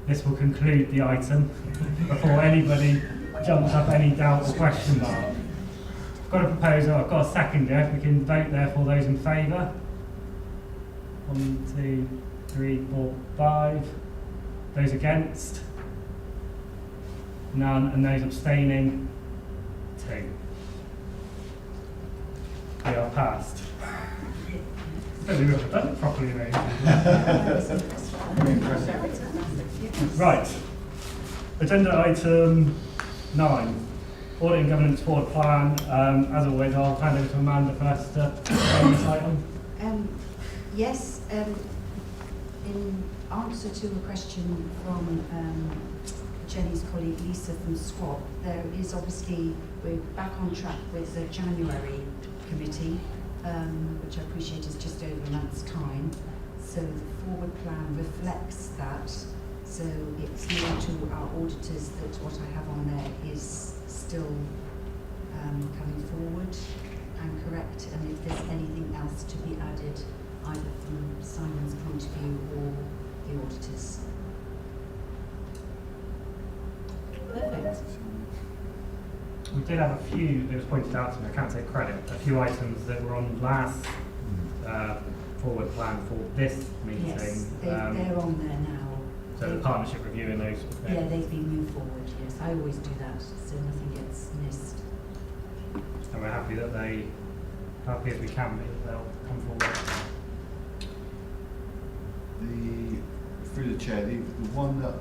This will conclude the item before anybody jumps up any doubt or question mark. I've got a proposal, I've got a seconder. If we can vote therefore those in favour. 1, 2, 3, 4, 5. Those against? None. And those abstaining? 2. They are passed. I don't think we've done it properly, Right. Agenda item 9. Audit and Governance Board Plan. As always, I'll hand over to Amanda first to explain this item. Yes, in answer to a question from Jenny's colleague Lisa from SWAP, there is obviously, we're back on track with the January committee, which I appreciate is just over a month's time. So the forward plan reflects that. So it's clear to our auditors that what I have on there is still coming forward and correct, and if there's anything else to be added, either from Simon's point of view or the auditors. Perfect. We did have a few, it was pointed out to me, I can't take credit, a few items that were on last forward plan for this meeting. Yes, they're on there now. So the partnership review and those sort of things. Yeah, they've been moved forward, yes. I always do that, so nothing gets missed. And we're happy that happy as we can be, that they'll come forward. Through the chair, the one that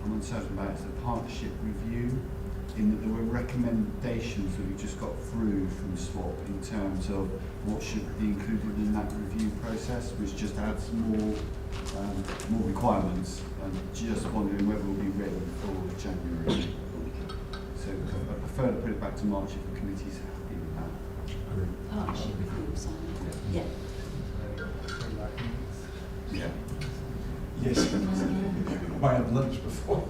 I'm uncertain about is the partnership review, in that there were recommendations that we just got through from SWAP in terms of what should be included in that review process, which just adds more requirements. And just wondering whether we'll be ready for January. So I prefer to put it back to March if the committee's happy with that. Partnership review, Simon. Yeah. Yeah. Yes. I might have lunch before.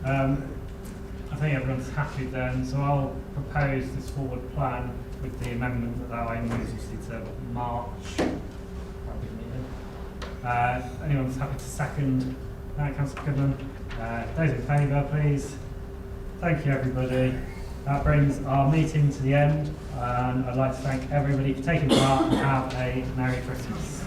I think everyone's happy then, so I'll propose this forward plan with the amendment that I moves obviously to March. Anyone's happy to second that, Councillor Goodman? Those in favour, please. Thank you, everybody. That brings our meeting to the end, and I'd like to thank everybody for taking part and have a Merry Christmas.